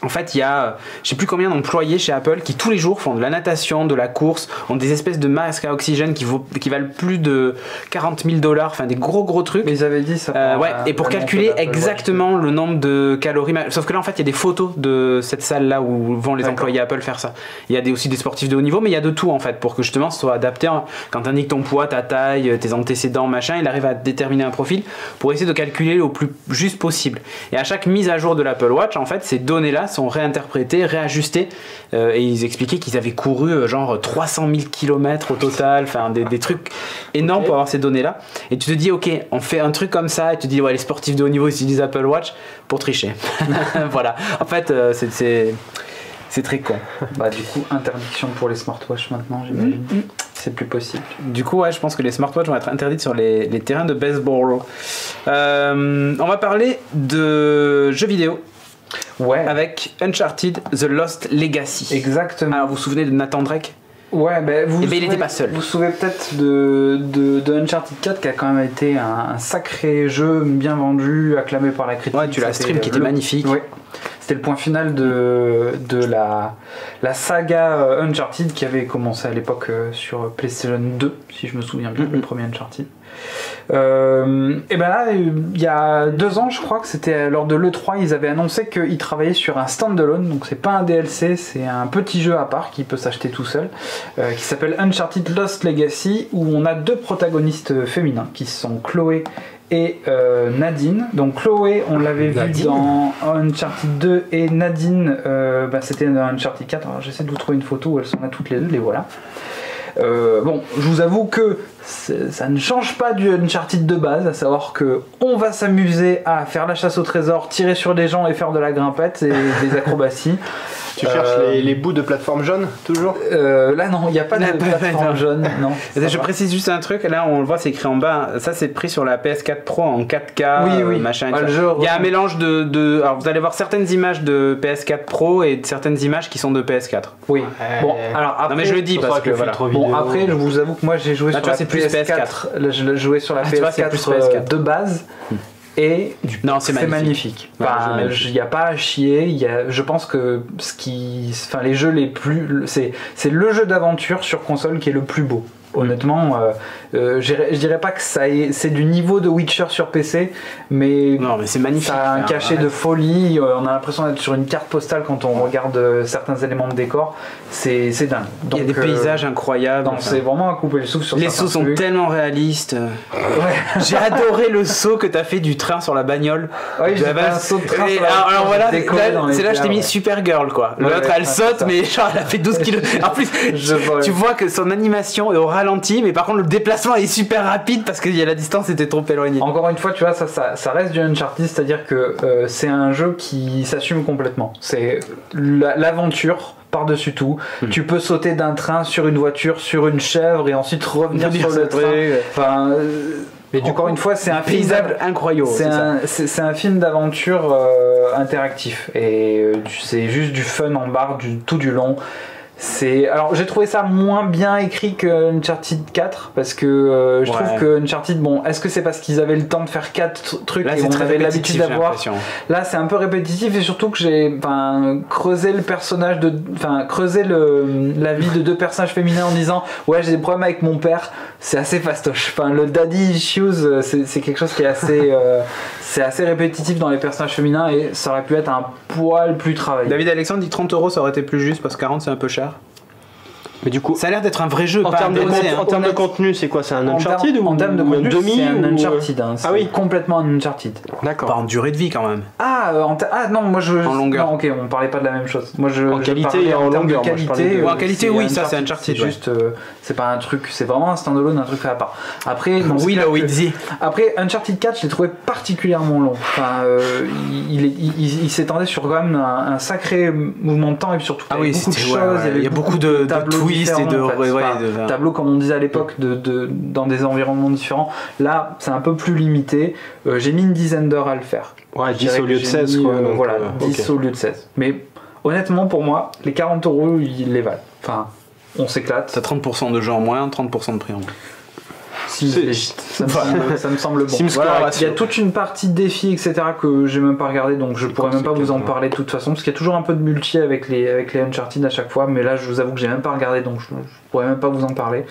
En fait, il y a, je sais plus combien d'employés chez Apple qui tous les jours font de la natation, de la course, ont des espèces de masques à oxygène qui valent plus de $40,000, enfin des gros trucs. Mais ils avaient dit ça. Ouais, et pour calculer exactement le nombre de calories. Sauf que là, en fait, il y a des photos de cette salle-là où vont les employés Apple faire ça. Il y a aussi des sportifs de haut niveau, mais il y a de tout en fait, pour que justement ce soit adapté. Quand tu indiques ton poids, ta taille, tes antécédents, machin, il arrive à déterminer un profil pour essayer de calculer au plus juste possible. Et à chaque mise à jour de l'Apple Watch, en fait, ces données-là sont réinterprétés, réajustés, et ils expliquaient qu'ils avaient couru genre 300 000 km au total, enfin des trucs énormes pour avoir ces données-là. Et tu te dis, ok, on fait un truc comme ça, et tu te dis, ouais, les sportifs de haut niveau ils utilisent Apple Watch pour tricher. Voilà, en fait, c'est très con. Bah, du coup, interdiction pour les smartwatches maintenant, j'imagine. C'est plus possible. Du coup, ouais, je pense que les smartwatches vont être interdites sur les terrains de baseball. On va parler de jeux vidéo. Ouais. Avec Uncharted The Lost Legacy. Exactement. Alors vous vous souvenez de Nathan Drake? Ouais, il n'était pas seul. Vous vous souvenez peut-être de Uncharted 4 qui a quand même été un sacré jeu bien vendu, acclamé par la critique. Ouais, tu l'as stream qui était magnifique. Ouais. C'était le point final de la saga Uncharted qui avait commencé à l'époque sur PlayStation 2, si je me souviens bien, le premier Uncharted. Et ben là, il y a 2 ans, je crois que c'était lors de l'E3, ils avaient annoncé qu'ils travaillaient sur un standalone, donc c'est pas un DLC, c'est un petit jeu à part qui peut s'acheter tout seul, qui s'appelle Uncharted Lost Legacy, où on a 2 protagonistes féminins qui sont Chloé et Nadine. Donc Chloé, on l'avait vu dans Uncharted 2, et Nadine, c'était dans Uncharted 4. Alors j'essaie de vous trouver une photo où elles sont là toutes les deux, les voilà. Bon, je vous avoue que ça ne change pas du Uncharted de base, à savoir que on va s'amuser à faire la chasse au trésor, tirer sur des gens et faire de la grimpette et des acrobaties. Tu cherches les bouts de plateforme jaune, toujours Là non, il n'y a pas de plateforme jaune. Non, je précise juste un truc, là on le voit, c'est écrit en bas, ça c'est pris sur la PS4 Pro en 4K, oui. machin. Il y a un mélange de... Alors vous allez voir certaines images de PS4 Pro et certaines images qui sont de PS4. Oui. Bon, alors après, non mais je le dis parce que voilà. Bon, après je vous avoue que moi j'ai joué sur la PS4. Là, je jouais sur la PS4 de base. Et non, c'est magnifique. Il n'y a pas à chier. Je pense que les jeux les plus, c'est le jeu d'aventure sur console qui est le plus beau. Honnêtement, je dirais pas que c'est du niveau de Witcher sur PC, mais c'est magnifique. Ça a un cachet de folie. On a l'impression d'être sur une carte postale quand on regarde certains éléments de décor. C'est dingue. Donc, il y a des paysages incroyables. C'est vraiment à couper le souffle sur les sauts sont tellement réalistes. Ouais. J'ai adoré le saut que tu as fait du train sur la bagnole. Oui, j'ai fait un saut de train. Alors voilà, c'est là je t'ai mis Supergirl quoi. L'autre elle saute, mais genre elle a fait 12 km. En plus, tu vois que son animation est au ralenti, mais par contre le déplacement est super rapide parce que la distance était trop éloignée. Encore une fois, tu vois, ça reste du Uncharted, c'est-à-dire que c'est un jeu qui s'assume complètement. C'est l'aventure par-dessus tout. Tu peux sauter d'un train sur une voiture, sur une chèvre et ensuite revenir sur le train. Mais encore une fois, c'est un paysage incroyable. C'est un film d'aventure interactif et c'est juste du fun en barre tout du long. Alors j'ai trouvé ça moins bien écrit que Uncharted 4 parce que je trouve que Uncharted, est-ce que c'est parce qu'ils avaient le temps de faire 4 trucs là, et on avait l'habitude d'avoir. Là c'est un peu répétitif et surtout que j'ai creusé le personnage creusé la vie de 2 personnages féminins en disant j'ai des problèmes avec mon père, c'est assez fastoche. Le daddy issues c'est quelque chose qui est assez c'est assez répétitif dans les personnages féminins et ça aurait pu être un poil plus travaillé. David Alexandre dit 30€ ça aurait été plus juste parce que 40 c'est un peu cher. Mais du coup, ça a l'air d'être un vrai jeu. En termes de contenu, c'est quoi? C'est un Uncharted ou en termes de contenu, c'est un Uncharted. C'est complètement un Uncharted. D'accord. Pas en durée de vie quand même. Non, moi je. En longueur. Non, ok, on parlait pas de la même chose. Moi en qualité et en longueur. En qualité, oui, ça c'est Uncharted. C'est juste, c'est pas un truc, c'est vraiment un standalone, un truc fait à part. Après, après Uncharted 4, je l'ai trouvé particulièrement long. Il s'étendait sur quand même un sacré mouvement de temps et surtout beaucoup de choses. Il y a beaucoup de twists et de tableaux comme on disait à l'époque dans des environnements différents. Là, c'est un peu plus limité. J'ai mis une dizaine d'heures à le faire. Ouais, 10 au lieu de 16 quoi. Voilà, 10 au lieu de 16. Mais honnêtement, pour moi, les 40€, ils les valent. On s'éclate. T'as 30% de jeux en moins, 30% de prix en moins. Ça me semble bon. Il y a toute une partie de défis, etc. que j'ai même pas regardé, donc je pourrais même pas vous en parler de toute façon, parce qu'il y a toujours un peu de multi avec les Uncharted à chaque fois, mais là je vous avoue que j'ai même pas regardé, donc je pourrais même pas vous en parler.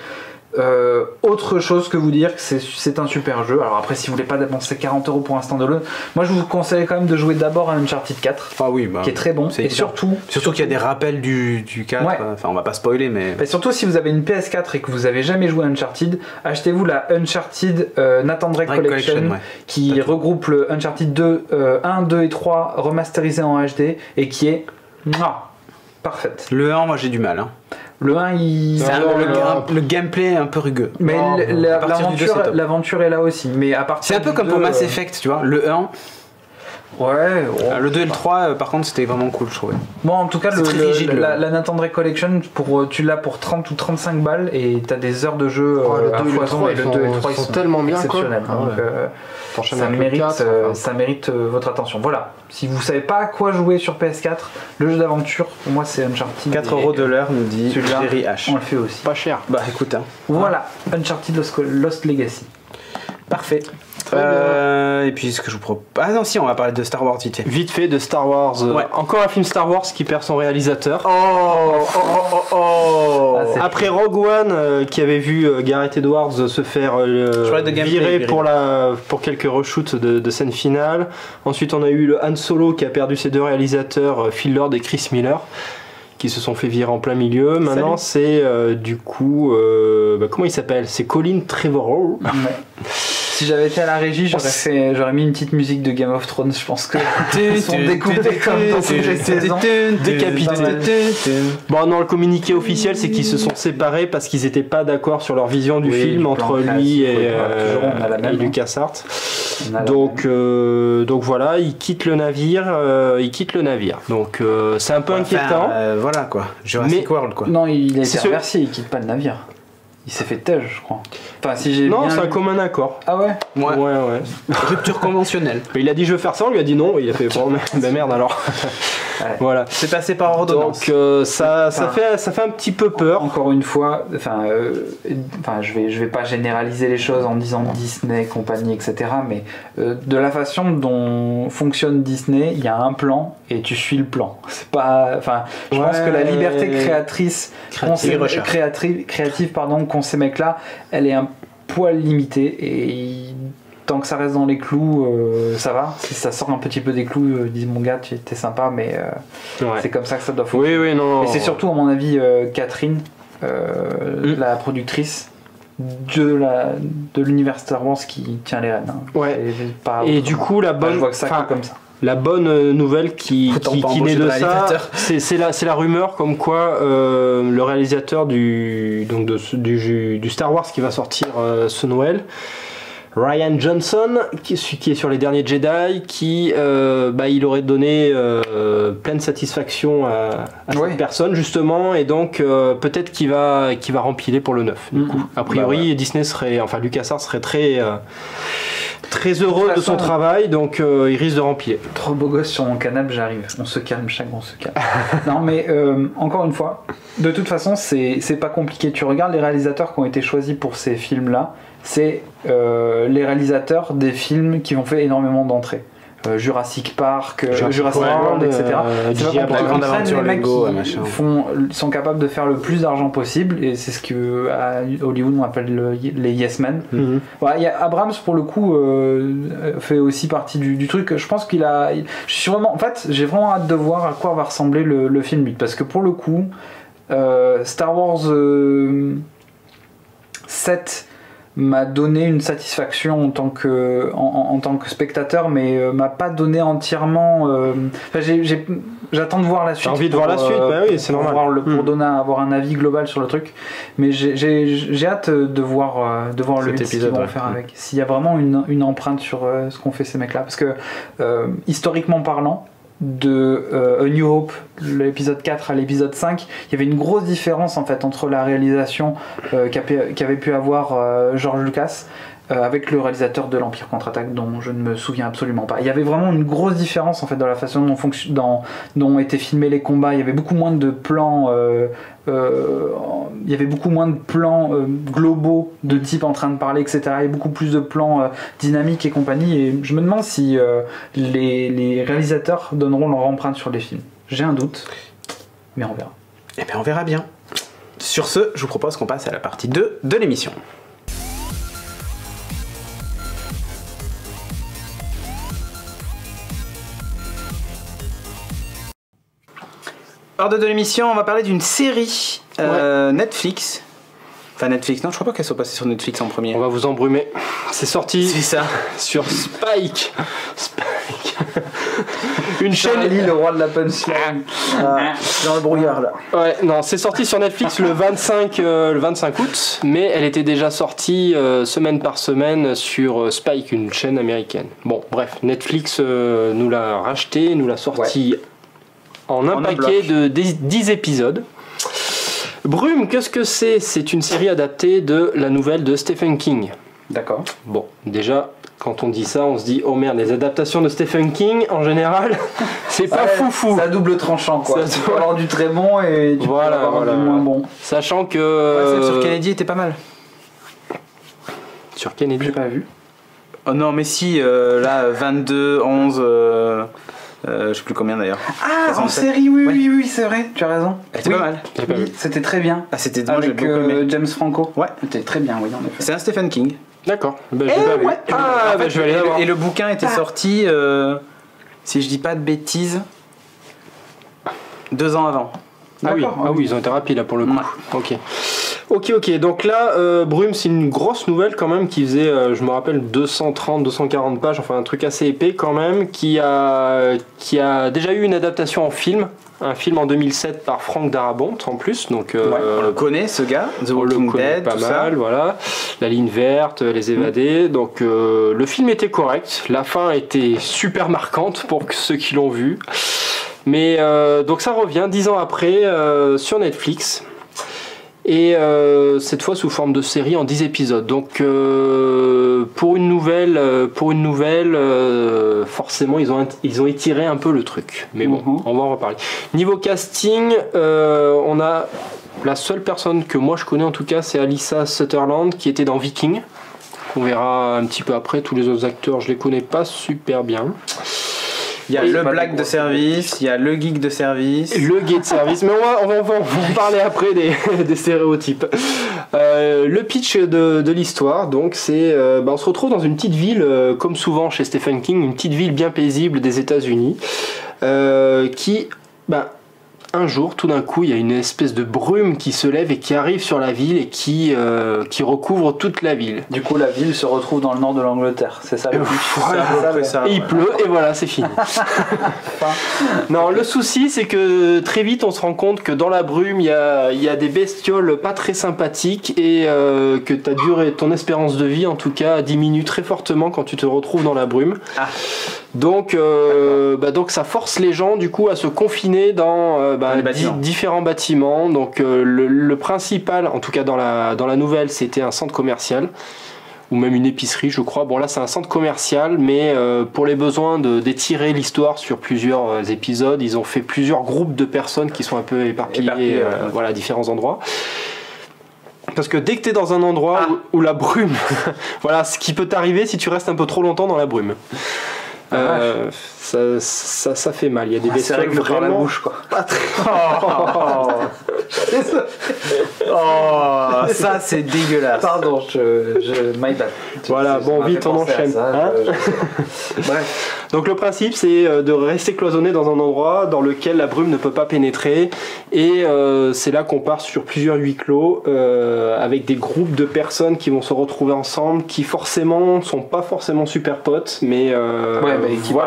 Autre chose que vous dire que c'est un super jeu. Alors après, si vous voulez pas dépenser 40€ pour un standalone, moi je vous conseille quand même de jouer d'abord à Uncharted 4 qui est très bon, et surtout qu'il y a des rappels du 4. On va pas spoiler, mais surtout si vous avez une PS4 et que vous avez jamais joué à Uncharted, achetez-vous la Uncharted Nathan Drake Collection qui regroupe le Uncharted 2, 1, 2 et 3 remasterisé en HD et qui est parfaite. Le 1, moi j'ai du mal. Le 1, le gameplay est un peu rugueux. Mais l'aventure est là aussi. Mais à partir c'est un peu comme pour Mass Effect, tu vois. Le 1. Le 2 et le 3, par contre, c'était vraiment cool, je trouvais. Bon, en tout cas, la Nathan Drake Collection, tu l'as pour 30 ou 35 balles et t'as des heures de jeu à foison. Et le 2 et le 3, ils sont tellement bien, exceptionnels. Ça mérite votre attention. Voilà. Si vous savez pas à quoi jouer sur PS4, le jeu d'aventure, pour moi, c'est Uncharted. 4€ de l'heure, nous dit Jerry H. On le fait aussi. Pas cher. Bah écoute. Voilà, Uncharted Lost Legacy. Parfait. Et puis ce que je vous propose. Ah non, si, on va parler de Star Wars vite fait. Vite fait de Star Wars. Encore un film Star Wars qui perd son réalisateur. Après Rogue One, qui avait vu Gareth Edwards se faire virer pour quelques reshoots de scène finale. Ensuite, on a eu le Han Solo qui a perdu ses 2 réalisateurs, Phil Lord et Chris Miller, qui se sont fait virer en plein milieu. Maintenant, c'est du coup... comment il s'appelle? C'est Colin Trevorrow. Si j'avais été à la régie, j'aurais mis une petite musique de Game of Thrones. Je pense que ils sont découpés comme dans toutes les saisons. Décapité. Bon, non, le communiqué officiel, c'est qu'ils se sont séparés parce qu'ils n'étaient pas d'accord sur leur vision du film entre lui et LucasArts. Donc voilà, il quitte le navire. Donc c'est un peu inquiétant. Voilà quoi, Jurassic World quoi. Non, il a été remercié, il quitte pas le navire. Il s'est fait têche, je crois. Enfin, si j'ai non, bien c'est un lu... commun accord. Ah ouais. Ouais. Rupture conventionnelle. Mais il a dit je veux faire ça, on lui a dit non, il a fait bon, ben merde alors. Ouais. Voilà. C'est passé par ordonnance. Donc ça fait un petit peu peur. Encore une fois, je vais pas généraliser les choses en disant Disney, compagnie, etc. Mais de la façon dont fonctionne Disney, il y a un plan et tu suis le plan. C'est pas, je pense que la liberté créative qu'ont ces mecs-là, elle est un poil limitée et tant que ça reste dans les clous, ça va. Si ça sort un petit peu des clous, ils disent mon gars, t'es sympa, mais c'est comme ça que ça doit fonctionner. Oui, non. Et c'est surtout, à mon avis, Catherine, la productrice de l'univers Star Wars qui tient les rênes. Ouais. Et du coup, la bonne, je vois que ça comme ça. La bonne nouvelle qui naît de ça, c'est la rumeur comme quoi le réalisateur du Star Wars qui va sortir ce Noël, Rian Johnson, qui est sur les derniers Jedi, il aurait donné pleine satisfaction à cette personne justement, et donc peut-être qu'il va rempiler pour le 9. Du coup, a priori, Disney LucasArts serait très heureux de son travail, donc il risque de remplir. Trop beau gosse sur mon canapé, j'arrive. On se calme, on se calme. Non mais encore une fois, de toute façon c'est pas compliqué. Tu regardes les réalisateurs qui ont été choisis pour ces films-là, c'est les réalisateurs des films qui ont fait énormément d'entrées. Jurassic Park, Jurassic World, etc. C'est pas compliqué. Les mecs qui sont capables de faire le plus d'argent possible, et c'est ce que à Hollywood on appelle les yes men. Abrams pour le coup fait aussi partie du truc. Je pense j'ai vraiment hâte de voir à quoi va ressembler le film, parce que pour le coup Star Wars 7 m'a donné une satisfaction en tant que spectateur, mais m'a pas donné entièrement. J'attends de voir la suite. J'ai envie de voir la suite, oui, c'est normal. Pour avoir un avis global sur le truc, mais j'ai hâte de voir le épisode qu'ils vont faire avec. S'il y a vraiment une empreinte sur ce qu'ont fait ces mecs-là, parce que historiquement parlant, de A New Hope, l'épisode 4 à l'épisode 5, il y avait une grosse différence en fait entre la réalisation qu'avait pu avoir George Lucas avec le réalisateur de l'Empire contre-attaque, dont je ne me souviens absolument pas. Il y avait vraiment une grosse différence en fait dans la façon dont étaient filmés les combats. Il y avait beaucoup moins de plans globaux de type en train de parler, etc. Il y avait beaucoup plus de plans dynamiques et compagnie, et je me demande si les réalisateurs donneront leur empreinte sur les films. J'ai un doute, mais on verra. Et bien on verra bien. Sur ce, je vous propose qu'on passe à la partie 2 de l'émission. Hors de l'émission, on va parler d'une série Netflix. Enfin Netflix, non, je crois pas qu'elle soit passée sur Netflix en premier. On va vous embrumer. C'est sorti. C'est ça. Sur Spike. Une chaîne. Le roi de la punchline. Dans le brouillard là. Ouais, non, c'est sorti sur Netflix le 25 août, mais elle était déjà sortie semaine par semaine sur Spike, une chaîne américaine. Bon, bref, Netflix nous l'a racheté, nous l'a sorti en un paquet de 10 épisodes. Brume, qu'est-ce que c'est ? C'est une série adaptée de la nouvelle de Stephen King. D'accord. Bon, déjà, quand on dit ça, on se dit oh merde, les adaptations de Stephen King, en général, c'est pas foufou. C'est à double tranchant, quoi. Tu peux avoir du très bon et tu peux avoir du moins bon. Sachant que... celle sur Kennedy était pas mal. Sur Kennedy ? J'ai pas vu. Oh non, mais si, là, 22, 11... je sais plus combien d'ailleurs. Ah, en série, oui, c'est vrai, tu as raison. Elle était pas mal. Oui, c'était très bien. Ah, c'était avec j'ai beaucoup aimé. James Franco. Ouais. C'était très bien, oui, en effet. C'est un Stephen King. D'accord. Ben, je l'ai pas vu. En fait, je vais aller voir. Et le bouquin était sorti, si je dis pas de bêtises, 2 ans avant. Ah oui, ils ont été rapides là pour le coup. Ouais. Ok. Ok, donc là, Brume, c'est une grosse nouvelle quand même qui faisait, je me rappelle, 230-240 pages, enfin un truc assez épais quand même, qui a déjà eu une adaptation en film. Un film en 2007 par Frank Darabont en plus, donc on le connaît ce gars, The Walking Dead, pas tout mal, ça. voilà, La Ligne Verte, Les Évadés, donc le film était correct, la fin était super marquante pour ceux qui l'ont vu, mais donc ça revient 10 ans après sur Netflix. Et cette fois sous forme de série en 10 épisodes. Donc pour une nouvelle, forcément ils ont étiré un peu le truc. Mais bon, on va en reparler. Niveau casting, on a la seule personne que moi je connais en tout cas, c'est Alyssa Sutherland qui était dans Viking. On verra un petit peu après. Tous les autres acteurs, je les connais pas super bien. Il y a le black de service, il y a le geek de service. Le gay de service, mais on va en parler après des stéréotypes. Le pitch de l'histoire, donc c'est, on se retrouve dans une petite ville, comme souvent chez Stephen King, une petite ville bien paisible des États-Unis, qui, un jour, tout d'un coup, il y a une espèce de brume qui se lève et qui arrive sur la ville et qui recouvre toute la ville. Du coup, la ville se retrouve dans le nord de l'Angleterre, c'est ça le but. Et il pleut et voilà, c'est fini. Non, le souci, c'est que très vite, on se rend compte que dans la brume, il y a des bestioles pas très sympathiques et que ton espérance de vie, en tout cas, diminue très fortement quand tu te retrouves dans la brume. Ah. Donc ça force les gens du coup à se confiner dans différents bâtiments. Donc le principal, en tout cas dans la nouvelle, c'était un centre commercial ou même une épicerie, je crois. Bon là c'est un centre commercial, mais pour les besoins d'étirer l'histoire sur plusieurs épisodes, ils ont fait plusieurs groupes de personnes qui sont un peu éparpillées à différents endroits. Parce que dès que tu es dans un endroit où la brume, voilà ce qui peut t'arriver si tu restes un peu trop longtemps dans la brume. Ça fait mal. Il y a des bestioles vraiment la bouche quoi. Pas très... ça c'est dégueulasse. Pardon, my bad. Voilà, vite on enchaîne. Bref. Donc le principe c'est de rester cloisonné dans un endroit dans lequel la brume ne peut pas pénétrer et c'est là qu'on part sur plusieurs huis clos avec des groupes de personnes qui vont se retrouver ensemble, qui forcément sont pas forcément super potes, mais qui vont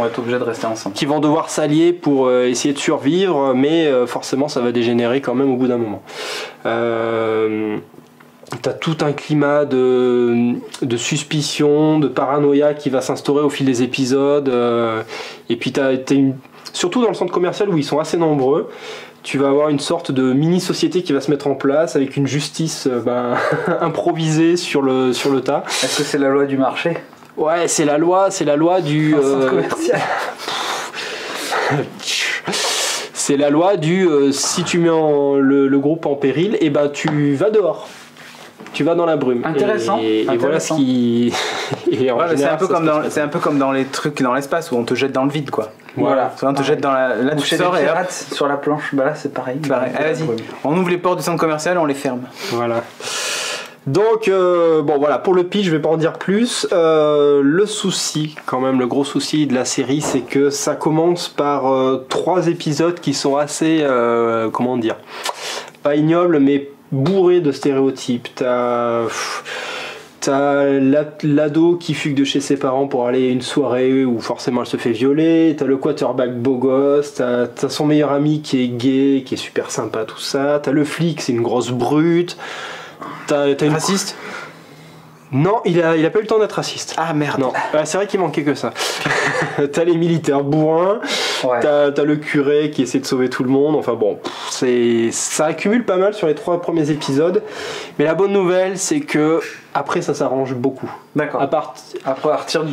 être obligés de rester ensemble. Qui vont devoir s'allier pour essayer de survivre, mais forcément ça va dégénérer quand même au bout d'un moment. T'as tout un climat de suspicion, de paranoïa qui va s'instaurer au fil des épisodes. Et puis surtout dans le centre commercial où ils sont assez nombreux, tu vas avoir une sorte de mini-société qui va se mettre en place avec une justice improvisée sur le tas. Est-ce que c'est la loi du marché ? Ouais, c'est la loi du... centre commercial. C'est la loi du si tu mets le groupe en péril, et tu vas dehors. Tu vas dans la brume. Intéressant. Et voilà ce qui. C'est un peu comme dans les trucs dans l'espace où on te jette dans le vide quoi. Voilà. On te jette dans la. Là tu sors et hop. Sur la planche. Là c'est pareil. Allez, vas-y. On ouvre les portes du centre commercial, on les ferme. Voilà. Donc pour le pitch je vais pas en dire plus. Le souci, quand même le gros souci de la série, c'est que ça commence par 3 épisodes qui sont assez pas ignobles mais bourrés de stéréotypes. T'as l'ado qui fugue de chez ses parents pour aller à une soirée où forcément elle se fait violer, t'as le quarterback beau gosse, t'as son meilleur ami qui est gay, qui est super sympa, tout ça, t'as le flic, c'est une grosse brute. T'as une raciste ? Non, il a pas eu le temps d'être raciste. Ah merde. Non, c'est vrai qu'il manquait que ça. T'as les militaires bourrins, t'as le curé qui essaie de sauver tout le monde. Enfin bon, ça accumule pas mal sur les 3 premiers épisodes. Mais la bonne nouvelle, c'est que après ça s'arrange beaucoup. D'accord.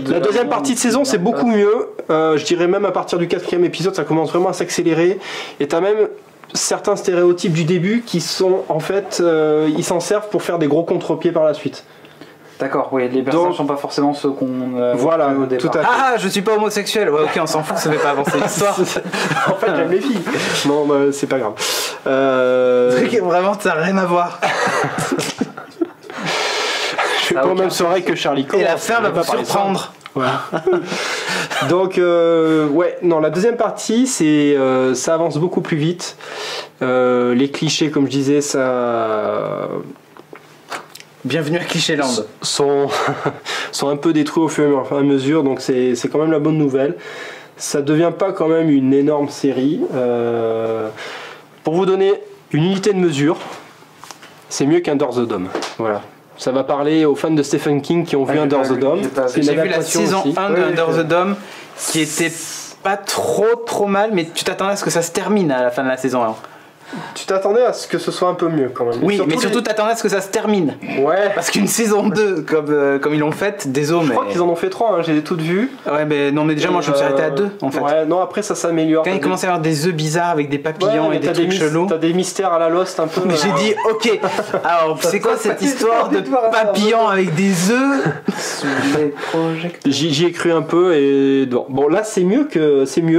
La deuxième partie de saison, c'est beaucoup mieux. Je dirais même à partir du 4e épisode, ça commence vraiment à s'accélérer. Et t'as même certains stéréotypes du début qui sont en fait, ils s'en servent pour faire des gros contre-pieds par la suite. D'accord, oui, les personnages ne sont pas forcément ceux qu'on voilà, au départ. tout à fait. Ah, je suis pas homosexuel. Ouais, ok, on s'en fout, ça fait pas avancer l'histoire. En fait, j'aime les filles. Non, c'est pas grave. Vraiment, ça n'a rien à voir. Je fais pas la même soirée que Charlie Cox. Et la fin va vous surprendre. Voilà. Donc, ouais, non, la deuxième partie, c'est ça avance beaucoup plus vite. Les clichés, comme je disais, ça. Bienvenue à Clichéland. Sont un peu détruits au fur et à mesure, donc c'est quand même la bonne nouvelle. Ça devient pas quand même une énorme série. Pour vous donner une unité de mesure, c'est mieux qu'Under the Dome. Voilà. Ça va parler aux fans de Stephen King qui ont vu Under the Dome. J'ai vu la saison 1 de Under the Dome qui était pas trop mal, mais tu t'attendais à ce que ça se termine à la fin de la saison 1. Tu t'attendais à ce que ce soit un peu mieux quand même. Oui, mais surtout t'attendais à ce que ça se termine. Ouais. Parce qu'une saison 2, comme ils l'ont faite, désolé. Je crois qu'ils en ont fait 3, hein, j'ai toutes vues. Ouais, mais non, mais déjà, moi je me suis arrêté à 2 en fait. Ouais, non, après ça s'améliore. Quand il commence à y avoir des œufs bizarres avec des papillons et des trucs chelous. T'as des mystères à la Lost un peu. Mais j'ai dit, ok, alors c'est quoi cette histoire de papillons avec des œufs? J'y ai cru un peu et bon là c'est mieux,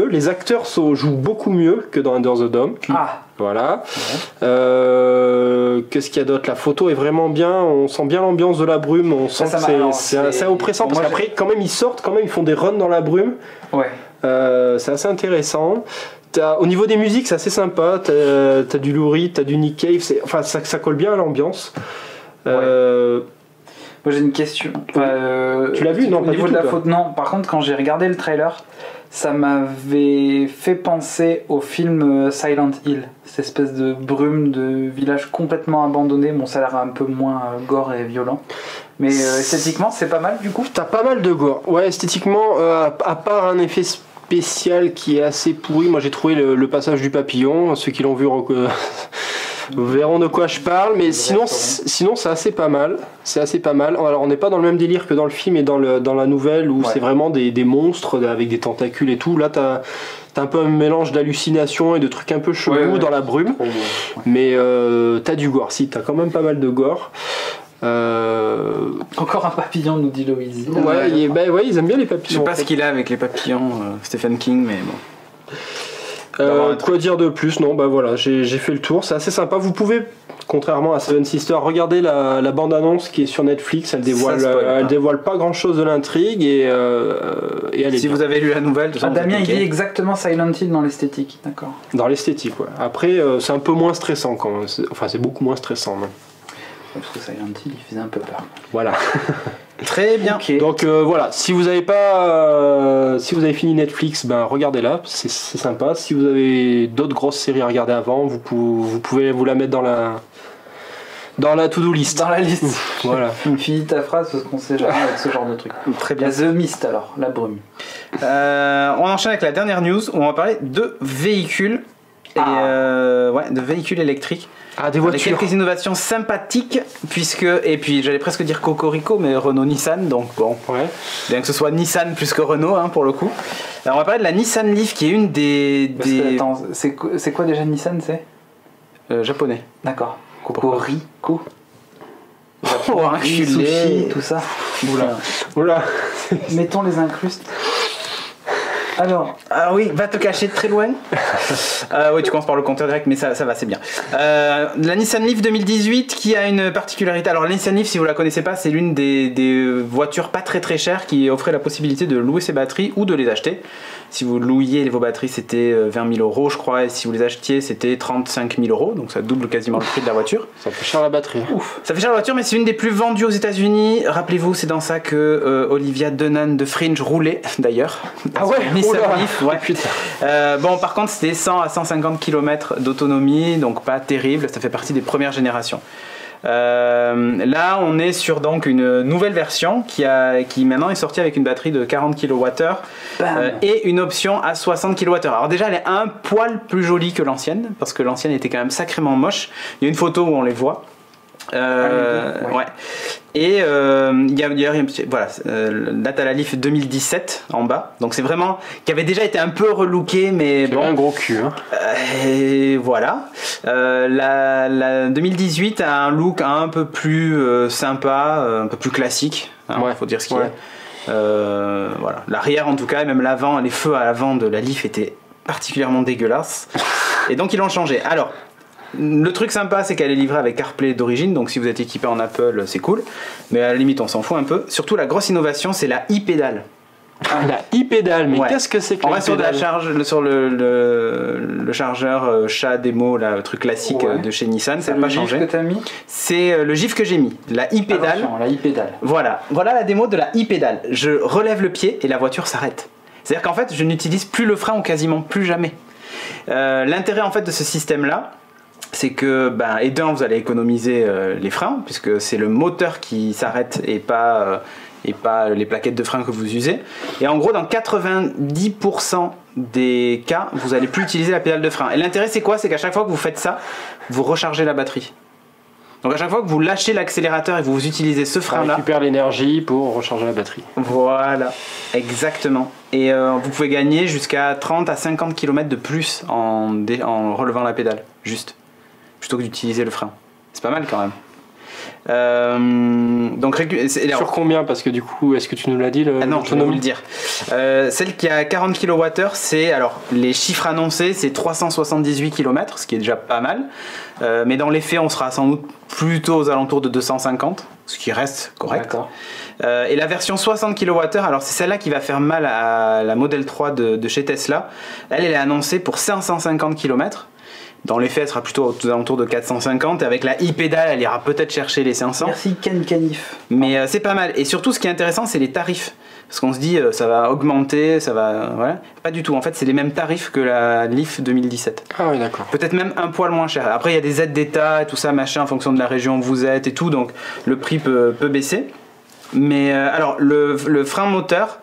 les acteurs jouent beaucoup mieux que dans Under the Dome. Ah. Voilà. Qu'est-ce qu'il y a d'autre? La photo est vraiment bien, on sent bien l'ambiance de la brume, on sent que c'est assez oppressant parce qu'après quand même ils sortent, quand même ils font des runs dans la brume. Ouais. C'est assez intéressant. Au niveau des musiques c'est assez sympa, t'as du Lou Reed, t'as du Nick Cave, enfin ça colle bien à l'ambiance. Ouais. Moi j'ai une question. Tu l'as vu? Non, au pas niveau du de tout, la faute, non. Par contre, quand j'ai regardé le trailer, ça m'avait fait penser au film Silent Hill, cette espèce de brume de village complètement abandonné. Bon, ça a l'air un peu moins gore et violent, mais esthétiquement, c'est pas mal du coup. T'as pas mal de gore. Ouais, esthétiquement, à part un effet spécial qui est assez pourri, moi j'ai trouvé le passage du papillon. Ceux qui l'ont vu verront de quoi je parle, mais sinon c'est assez pas mal. C'est assez pas mal. Alors on n'est pas dans le même délire que dans le film et dans la nouvelle où c'est vraiment des monstres avec des tentacules et tout. Là t'as un peu un mélange d'hallucinations et de trucs un peu chelous dans la brume. Mais t'as du gore. Si, t'as quand même pas mal de gore. Encore un papillon, nous dit Loïs. Ouais, ils aiment bien les papillons. Je sais pas ce qu'il a avec les papillons, Stephen King, mais bon. Quoi dire de plus? Non, bah voilà, j'ai fait le tour, c'est assez sympa. Vous pouvez, contrairement à Seven Sisters, regarder la bande-annonce qui est sur Netflix. Elle dévoile pas grand-chose de l'intrigue et elle est si bien. vous avez lu la nouvelle, Damien il dit exactement Silent Hill dans l'esthétique, d'accord. Dans l'esthétique, ouais. Après, c'est un peu moins stressant quand même. Enfin, c'est beaucoup moins stressant même. Parce que Silent Hill il faisait un peu peur. Voilà. Très bien. Okay. Donc voilà, si vous avez fini Netflix, ben regardez-la, c'est sympa. Si vous avez d'autres grosses séries à regarder avant, vous pouvez vous la mettre dans la to-do list. Dans la liste. Voilà. Finis ta phrase parce qu'on sait jamais avec ce genre de truc. Très bien. The Mist alors, la brume. On enchaîne avec la dernière news où on va parler de véhicules. De véhicules électriques. Ah, des voitures. Avec quelques innovations sympathiques, et puis j'allais presque dire Cocorico, mais Renault-Nissan, donc bon, bien que ce soit Nissan plus que Renault, hein, pour le coup. Alors on va parler de la Nissan Leaf, qui est une Attends, c'est quoi déjà Nissan, c'est japonais. D'accord. Cocorico. Oh, enculé. Sushi, tout ça. Oula. Mettons les incrustes. Alors, oui, va te cacher de très loin. Oui, tu commences par le compteur direct, mais ça va, c'est bien. La Nissan Leaf 2018 qui a une particularité. Alors, la Nissan Leaf, si vous la connaissez pas, c'est l'une des voitures pas très chères qui offrait la possibilité de louer ses batteries ou de les acheter. Si vous louiez vos batteries, c'était 20 000 euros, je crois, et si vous les achetiez, c'était 35 000 euros, donc ça double quasiment le prix de la voiture. Ça fait cher la batterie. Ouf. Ça fait cher la voiture, mais c'est une des plus vendues aux États-Unis. Rappelez-vous, c'est dans ça que Olivia Dunham de Fringe roulait, d'ailleurs. Ah ouais, Nissan Leaf, ouais. Putain. Bon, par contre, c'était 100 à 150 km d'autonomie, donc pas terrible. Ça fait partie des premières générations. Là on est sur donc une nouvelle version qui maintenant est sortie avec une batterie de 40 kWh et une option à 60 kWh. Alors déjà elle est un poil plus jolie que l'ancienne parce que l'ancienne était quand même sacrément moche. Il y a une photo où on les voit. Ouais. Et il y a voilà, date à la Leaf 2017 en bas, donc c'est vraiment qui avait déjà été un peu relooké, mais bon, un gros cul. Hein. Et voilà, la 2018 a un look un peu plus sympa, un peu plus classique. Hein, faut dire ce qu'il y a. Voilà, l'arrière en tout cas, et même l'avant, les feux à l'avant de la Leaf étaient particulièrement dégueulasses, et donc ils l'ont changé. Alors. Le truc sympa, c'est qu'elle est livrée avec CarPlay d'origine, donc si vous êtes équipé en Apple, c'est cool. Mais à la limite, on s'en fout un peu. Surtout, la grosse innovation, c'est la e-pédale. La e-pédale, mais Ouais. qu'est-ce que c'est que On la va sur, e-pédale sur le chargeur chat démo, là, le truc classique Ouais. de chez Nissan, ça C'est n'a le pas gif changé. que t'as mis. C'est le gif que j'ai mis, la e-pédale. Attention, la e-pédale. Voilà la démo de la e-pédale. Je relève le pied et la voiture s'arrête. C'est-à-dire qu'en fait, je n'utilise plus le frein ou quasiment plus jamais. L'intérêt en fait de ce système-là, c'est que, et d'un, vous allez économiser les freins, puisque c'est le moteur qui s'arrête et pas les plaquettes de frein que vous usez. Et en gros, dans 90% des cas, vous n'allez plus utiliser la pédale de frein. Et l'intérêt, c'est quoi? C'est qu'à chaque fois que vous faites ça, vous rechargez la batterie. Donc à chaque fois que vous lâchez l'accélérateur et que vous utilisez ce Ça frein-là, récupère l'énergie pour recharger la batterie. voilà, exactement. Et vous pouvez gagner jusqu'à 30 à 50 km de plus en relevant la pédale, juste, plutôt que d'utiliser le frein. C'est pas mal quand même. Sur combien? Parce que du coup, est-ce que tu nous l'as dit non, je vais vous le dire. Celle qui a 40 kWh, c'est, alors les chiffres annoncés, c'est 378 km, ce qui est déjà pas mal. Mais dans les faits, on sera sans doute plutôt aux alentours de 250, ce qui reste correct. D'accord. Et la version 60 kWh, alors c'est celle-là qui va faire mal à la Model 3 de chez Tesla. Elle est annoncée pour 550 km. Dans les faits, elle sera plutôt aux alentours de 450. Et avec la e-pédale, elle ira peut-être chercher les 500. Merci Ken Canif. Mais c'est pas mal. Et surtout, ce qui est intéressant, c'est les tarifs. Parce qu'on se dit, ça va augmenter, ça va... Voilà. Pas du tout. En fait, c'est les mêmes tarifs que la Leaf 2017. Ah oui, d'accord. Peut-être même un poil moins cher. Après, il y a des aides d'État et tout ça, machin, en fonction de la région où vous êtes et tout. Donc, le prix peut baisser. Mais alors, le frein moteur...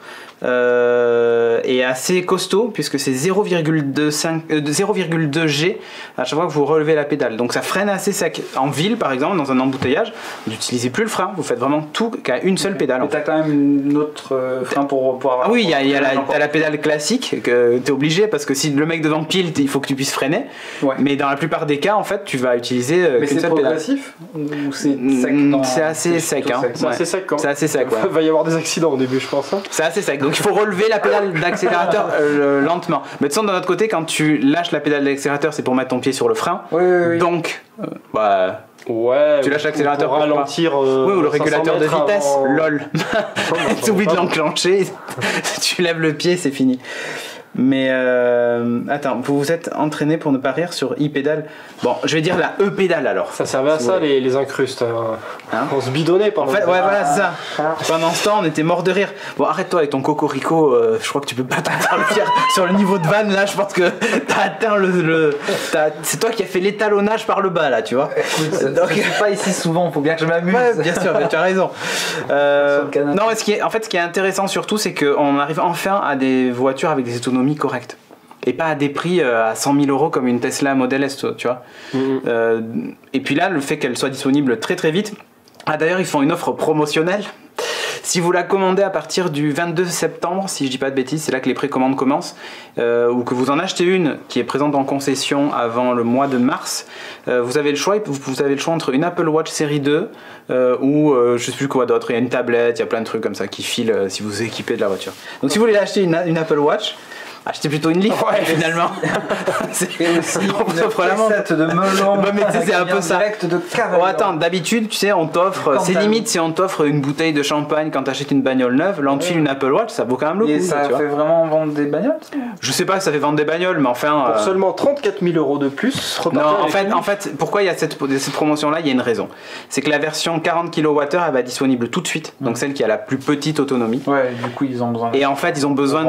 est assez costaud puisque c'est 0,2 G à chaque fois que vous relevez la pédale, donc ça freine assez sec. En ville par exemple, dans un embouteillage, vous n'utilisez plus le frein, vous faites vraiment tout qu'à une seule pédale. Mais t'as quand même une autre frein pour pouvoir... Ah oui, t'as la pédale classique que t'es obligé, parce que si le mec devant pile, il faut que tu puisses freiner. Ouais. Mais dans la plupart des cas, en fait, tu vas utiliser Mais qu'une c'est seule pédale. progressif ou c'est sec C'est assez sec, hein. C'est assez sec quand C'est assez sec, ouais. Il va y avoir des accidents au début, je pense. Hein. C'est assez sec, donc il faut relever la pédale d'accélérateur lentement. Mais de toute façon, d'un autre côté, quand tu lâches la pédale d'accélérateur, c'est pour mettre ton pied sur le frein. Oui. Donc, Ouais. tu lâches l'accélérateur pour pour ralentir. oui, ou le régulateur de vitesse. Avant... Lol. Tu oublies de l'enclencher, tu lèves le pied, c'est fini. Mais attends, vous vous êtes entraîné pour ne pas rire sur e-pédale. Bon, je vais dire la e-pédale alors. Ça servait à ça, les incrustes. Hein, on se bidonnait en pendant. fait, ouais, voilà, c'est ça. Pendant ce temps, on était mort de rire. Bon, arrête-toi avec ton cocorico. Je crois que tu peux pas t'en faire le fier sur le niveau de vanne. Là, je pense que t'as atteint c'est toi qui as fait l'étalonnage par le bas, là, tu vois. Donc, je suis pas ici souvent, faut bien que je m'amuse. Ouais, bien sûr, tu as raison. Non, mais ce qui est intéressant surtout, c'est qu'on arrive enfin à des voitures avec des autonomies correctes. Et pas à des prix à 100 000 euros comme une Tesla Model S, tu vois. Et puis là, le fait qu'elle soit disponible très très vite. Ah, d'ailleurs, ils font une offre promotionnelle. Si vous la commandez à partir du 22 septembre, si je dis pas de bêtises, c'est là que les précommandes commencent, ou que vous en achetez une qui est présente en concession avant le mois de mars, vous avez le choix entre une Apple Watch série 2 ou je sais plus quoi d'autre, il y a une tablette, il y a plein de trucs comme ça qui filent si vous vous équipez de la voiture. Donc si vous voulez acheter une Apple Watch, achetez plutôt une Leaf, finalement. C'est aussi une recette de melon. Ouais, mais tu sais, c'est un peu ça. Direct de cavalier. Oh, attends, d'habitude, tu sais, on t'offre, c'est limite si on t'offre une bouteille de champagne quand t'achètes une bagnole neuve, là on te file une Apple Watch, ça vaut quand même le coup. Et ça tu fait vois. vraiment vendre des bagnoles? Je sais pas si ça fait vendre des bagnoles, mais enfin. Pour seulement 34 000 euros de plus. Non, en fait, pourquoi il y a cette promotion-là? Il y a une raison. C'est que la version 40 kWh, elle va être disponible tout de suite, donc celle qui a la plus petite autonomie. Ouais, du coup, ils ont besoin. Et en fait, ils ont besoin.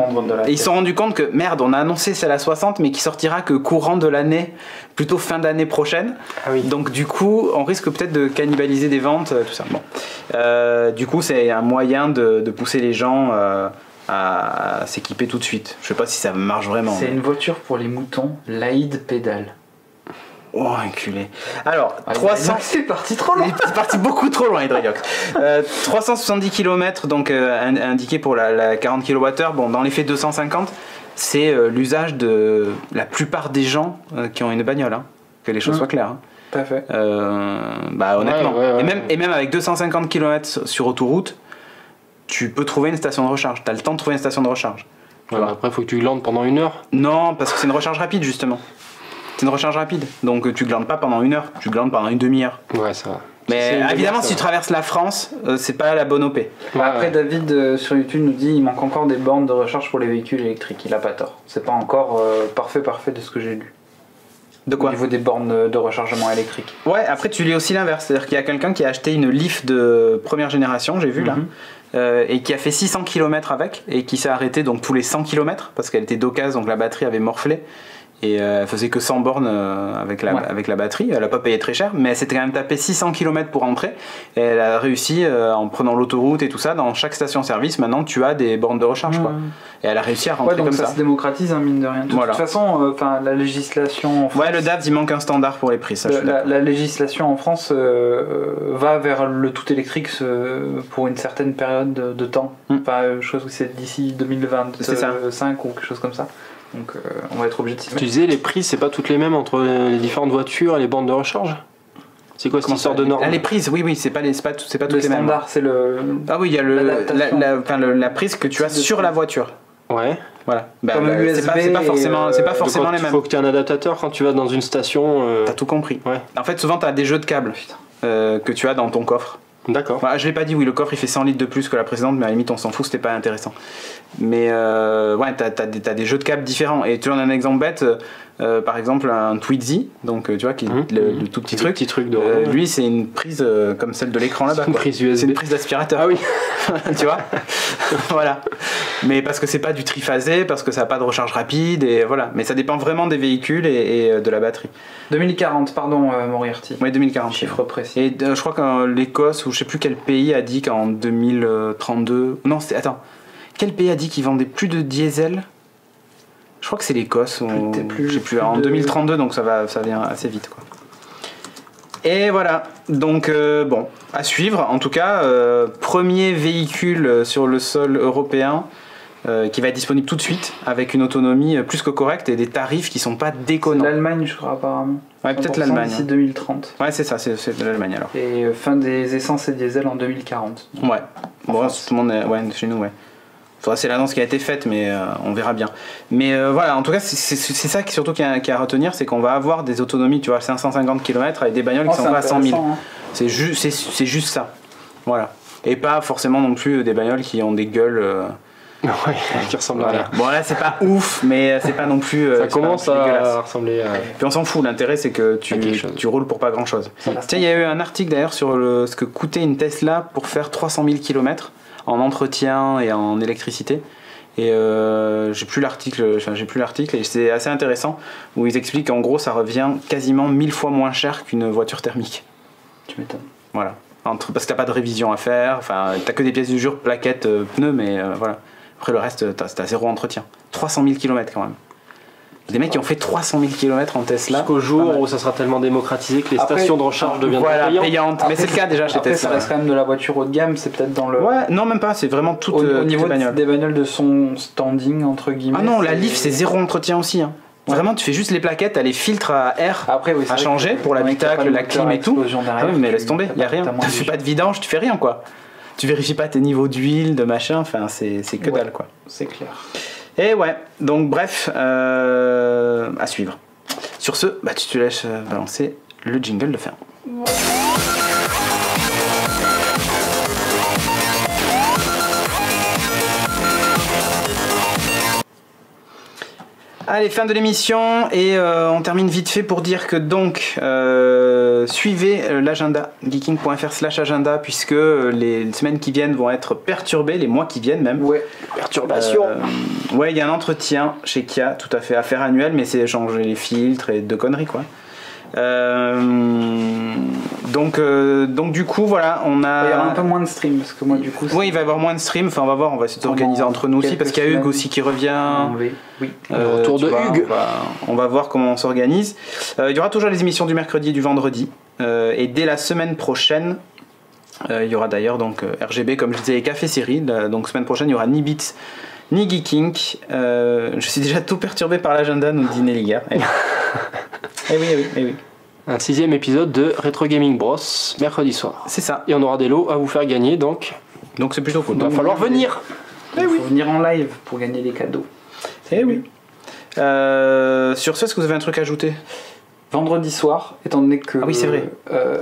Et ils se sont rendus compte que merde, on a annoncé celle à 60, mais qui sortira que courant de l'année, plutôt fin d'année prochaine. Ah oui. Donc du coup, on risque peut-être de cannibaliser des ventes, tout ça. Bon. Du coup, c'est un moyen de pousser les gens à s'équiper tout de suite. Je sais pas si ça marche vraiment. C'est une voiture pour les moutons, l'Aïd pédale. Oh, enculé. Alors, 300... C'est parti trop loin. C'est parti beaucoup trop loin, Hydriox. 370 km, donc indiqué pour la 40 kWh. Bon, dans les faits, 250. C'est l'usage de la plupart des gens qui ont une bagnole, hein, que les choses soient claires. Hein. Tout à fait. Honnêtement. Ouais. Et même avec 250 km sur autoroute, tu peux trouver une station de recharge. Tu as le temps de trouver une station de recharge. Ouais, après, il faut que tu glandes pendant 1 heure. Non, parce que c'est une recharge rapide, justement. C'est une recharge rapide. Donc tu glandes pas pendant 1 heure, tu glandes pendant une demi-heure. Ouais, ça va. Mais évidemment, si tu traverses la France, c'est pas la bonne OP. Après, David sur YouTube nous dit il manque encore des bornes de recharge pour les véhicules électriques. Il a pas tort. C'est pas encore parfait de ce que j'ai lu. De quoi? Au niveau des bornes de rechargement électrique. Ouais, après tu lis aussi l'inverse. C'est-à-dire qu'il y a quelqu'un qui a acheté une Leaf de première génération, j'ai vu là, et qui a fait 600 km avec, et qui s'est arrêté donc tous les 100 km parce qu'elle était d'occasion, donc la batterie avait morflé. Et elle faisait que 100 bornes avec la batterie. Elle a pas payé très cher, mais elle s'était quand même tapé 600 km pour rentrer. Et elle a réussi, en prenant l'autoroute et tout ça, dans chaque station-service, maintenant tu as des bornes de recharge. Quoi. Et elle a réussi à rentrer donc comme ça. Ça se démocratise, hein, mine de rien. De toute façon, la législation en France... Ouais, le DAF, il manque un standard pour les prix. Ça, la législation en France va vers le tout électrique pour une certaine période de temps. Enfin, je pense que c'est d'ici 2025 ou quelque chose comme ça. Donc on va être obligé de s'y mettre. Tu disais les prix c'est pas toutes les mêmes entre les différentes voitures et les bornes de recharge? C'est quoi cette histoire de norme? Les prises, oui, c'est pas toutes les mêmes. Le standard, c'est le... Ah oui, il y a la prise que tu as sur la voiture. Ouais. Voilà. Comme USB, c'est pas forcément les mêmes. Il faut que tu aies un adaptateur quand tu vas dans une station. T'as tout compris. Ouais. En fait, souvent t'as des jeux de câbles que tu as dans ton coffre. D'accord. Bah, je l'ai pas dit, oui, le coffre il fait 100 litres de plus que la précédente, mais à la limite on s'en fout, c'était pas intéressant. Mais ouais, t'as des jeux de câbles différents. Et tu en as un exemple bête, par exemple un Twizy, donc tu vois, qui est le tout petit truc. Lui, c'est une prise comme celle de l'écran là-bas. Une prise USB. C'est une prise d'aspirateur. Ah oui. Tu vois. Voilà. Mais parce que c'est pas du triphasé, parce que ça a pas de recharge rapide, et voilà. Mais ça dépend vraiment des véhicules et de la batterie. 2040, pardon, Moriarty. Oui, 2040. Chiffre précis. Et je crois que l'Écosse, ou je sais plus quel pays, a dit qu'en 2032... Non, c'était... Attends. Quel pays a dit qu'ils vendaient plus de diesel? Je crois que c'est l'Écosse. Je sais plus. En 2032, donc ça vient assez vite, quoi. Et voilà. Donc, bon, à suivre. En tout cas, premier véhicule sur le sol européen qui va être disponible tout de suite, avec une autonomie plus que correcte et des tarifs qui sont pas déconnants. L'Allemagne, je crois, apparemment. Ouais, peut-être l'Allemagne. D'ici 2030. Ouais, c'est ça, c'est de l'Allemagne alors. Et fin des essences et diesel en 2040. Ouais. Bon, tout le monde est... Ouais, chez nous, ouais. C'est l'annonce qui a été faite, mais on verra bien. Mais voilà, en tout cas, c'est ça surtout qu'il y a à retenir, c'est qu'on va avoir des autonomies, tu vois, 550 km avec des bagnoles qui sont pas à 100 000. Hein. C'est juste ça. Voilà. Et pas forcément non plus des bagnoles qui ont des gueules... Ouais, qui ressemblent à rien. Bon là c'est pas ouf, mais c'est pas non plus... ça commence à ressembler à... Puis on s'en fout, l'intérêt c'est que tu roules pour pas grand chose. Tiens, il y a eu un article d'ailleurs sur ce que coûtait une Tesla pour faire 300 000 km en entretien et en électricité. Et j'ai plus l'article et c'est assez intéressant où ils expliquent qu'en gros ça revient quasiment 1000 fois moins cher qu'une voiture thermique. Tu m'étonnes. Voilà. Parce que t'as pas de révision à faire, enfin t'as que des pièces du jour, plaquettes, pneus, mais voilà. Après le reste, t'as zéro entretien. 300 000 km quand même. Des mecs qui ont fait 300 000 km en Tesla. Jusqu'au jour où ça sera tellement démocratisé que les stations de recharge deviendront payantes. Mais c'est le cas déjà chez Tesla. Ça reste quand même de la voiture haut de gamme, c'est peut-être dans le... Ouais, non même pas, c'est vraiment tout au niveau des bagnoles de son standing, entre guillemets. Ah non, la Leaf c'est zéro entretien aussi. Hein. Ouais. Vraiment, tu fais juste les plaquettes, t'as les filtres à air à changer pour l'habitacle, la clim et tout. Ah oui, mais laisse tomber, y a rien. Tu fais pas de vidange, tu fais rien quoi. Tu vérifies pas tes niveaux d'huile, de machin, enfin c'est que dalle quoi. C'est clair. Et ouais, donc bref, à suivre. Sur ce, bah, tu te laisses balancer le jingle de fin. Allez, fin de l'émission et on termine vite fait pour dire que donc suivez l'agenda geeking.fr/agenda puisque les semaines qui viennent vont être perturbées, les mois qui viennent même. Ouais, perturbation. Ouais, il y a un entretien chez Kia, tout à fait, affaire annuelle, mais c'est changer les filtres et de conneries quoi. Donc du coup voilà, on a... Il y aura un peu moins de stream parce que moi du coup... Oui, il va y avoir moins de stream, enfin on va voir, on va essayer de s'organiser entre nous aussi parce qu'il y a Hugues aussi qui revient. Oui. Retour de Hugues. On va voir comment on s'organise. Il y aura toujours les émissions du mercredi et du vendredi. Et dès la semaine prochaine, il y aura d'ailleurs donc RGB comme je disais et Café Série. Donc semaine prochaine il y aura ni Beats ni Geeking. Je suis déjà tout perturbé par l'agenda, nous dit Nelly. Eh oui. Un 6e épisode de Retro Gaming Bros, mercredi soir. C'est ça. Et on aura des lots à vous faire gagner, donc c'est plutôt cool. Il va falloir venir. Il faut venir en live pour gagner des cadeaux. Eh oui. Sur ce, est-ce que vous avez un truc à ajouter ? vendredi soir, étant donné que Ah oui, c'est vrai.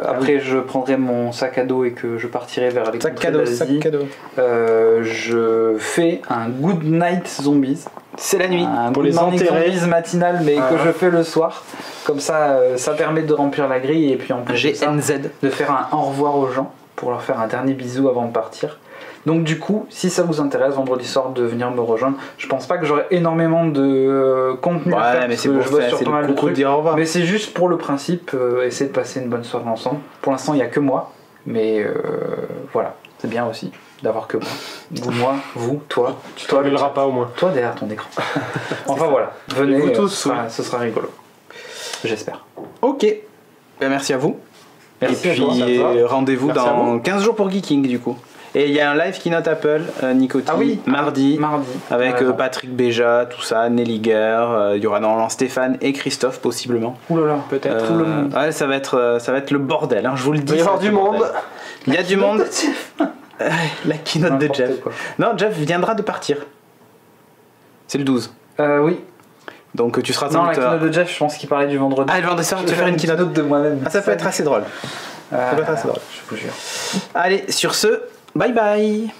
après je prendrai mon sac à dos et que je partirai vers les Sac contrées cadeau, d'Asie, sac cadeau. je fais un Good Night Zombies. C'est la nuit. Un Pour Good les Morning enterrer. Zombies matinal, mais que je fais le soir. Comme ça, ça permet de remplir la grille et puis en plus de ça, GNZ. de faire un au revoir aux gens pour leur faire un dernier bisou avant de partir. Donc du coup, si ça vous intéresse, vendredi soir, de venir me rejoindre. Je pense pas que j'aurai énormément de contenu à faire, Ouais, mais parce c'est que pour je bosse ça, sur c'est pas mal le de coucou de trucs. dire au revoir. Mais c'est juste pour le principe, essayer de passer une bonne soirée ensemble. Pour l'instant, il n'y a que moi, mais voilà, c'est bien aussi d'avoir que moi. Vous, moi, vous, toi. Tu te révéleras pas au moins. Toi derrière ton écran. Enfin voilà, venez, Vous tous, ce sera rigolo. J'espère. Ok. Ben, merci à vous. Merci et à toi, puis ça va. rendez-vous Merci à dans vous. 15 jours pour Geeking du coup. Et il y a un live keynote Apple, Nicoti, Ah oui, mardi, avec Ouais, Patrick Béja, tout ça, Nelliger, il y aura normalement Stéphane et Christophe possiblement. Ouh là là, peut-être tout le monde. Ouais, ça va être le bordel, hein, je vous le dis. Il va y avoir ça va du être le monde. bordel. Il y a du monde. La keynote de N'importe Jeff. quoi. Non, Jeff viendra de partir. C'est le 12. Oui. Donc tu seras Non, la sans doute, keynote de Jeff, je pense qu'il parlait du vendredi. Ah, le vendredi soir, Je tu vais vas faire une keynote. de moi-même. Ah, ça peut être assez drôle. Ça peut être assez drôle. Je vous jure. Allez, sur ce, bye bye.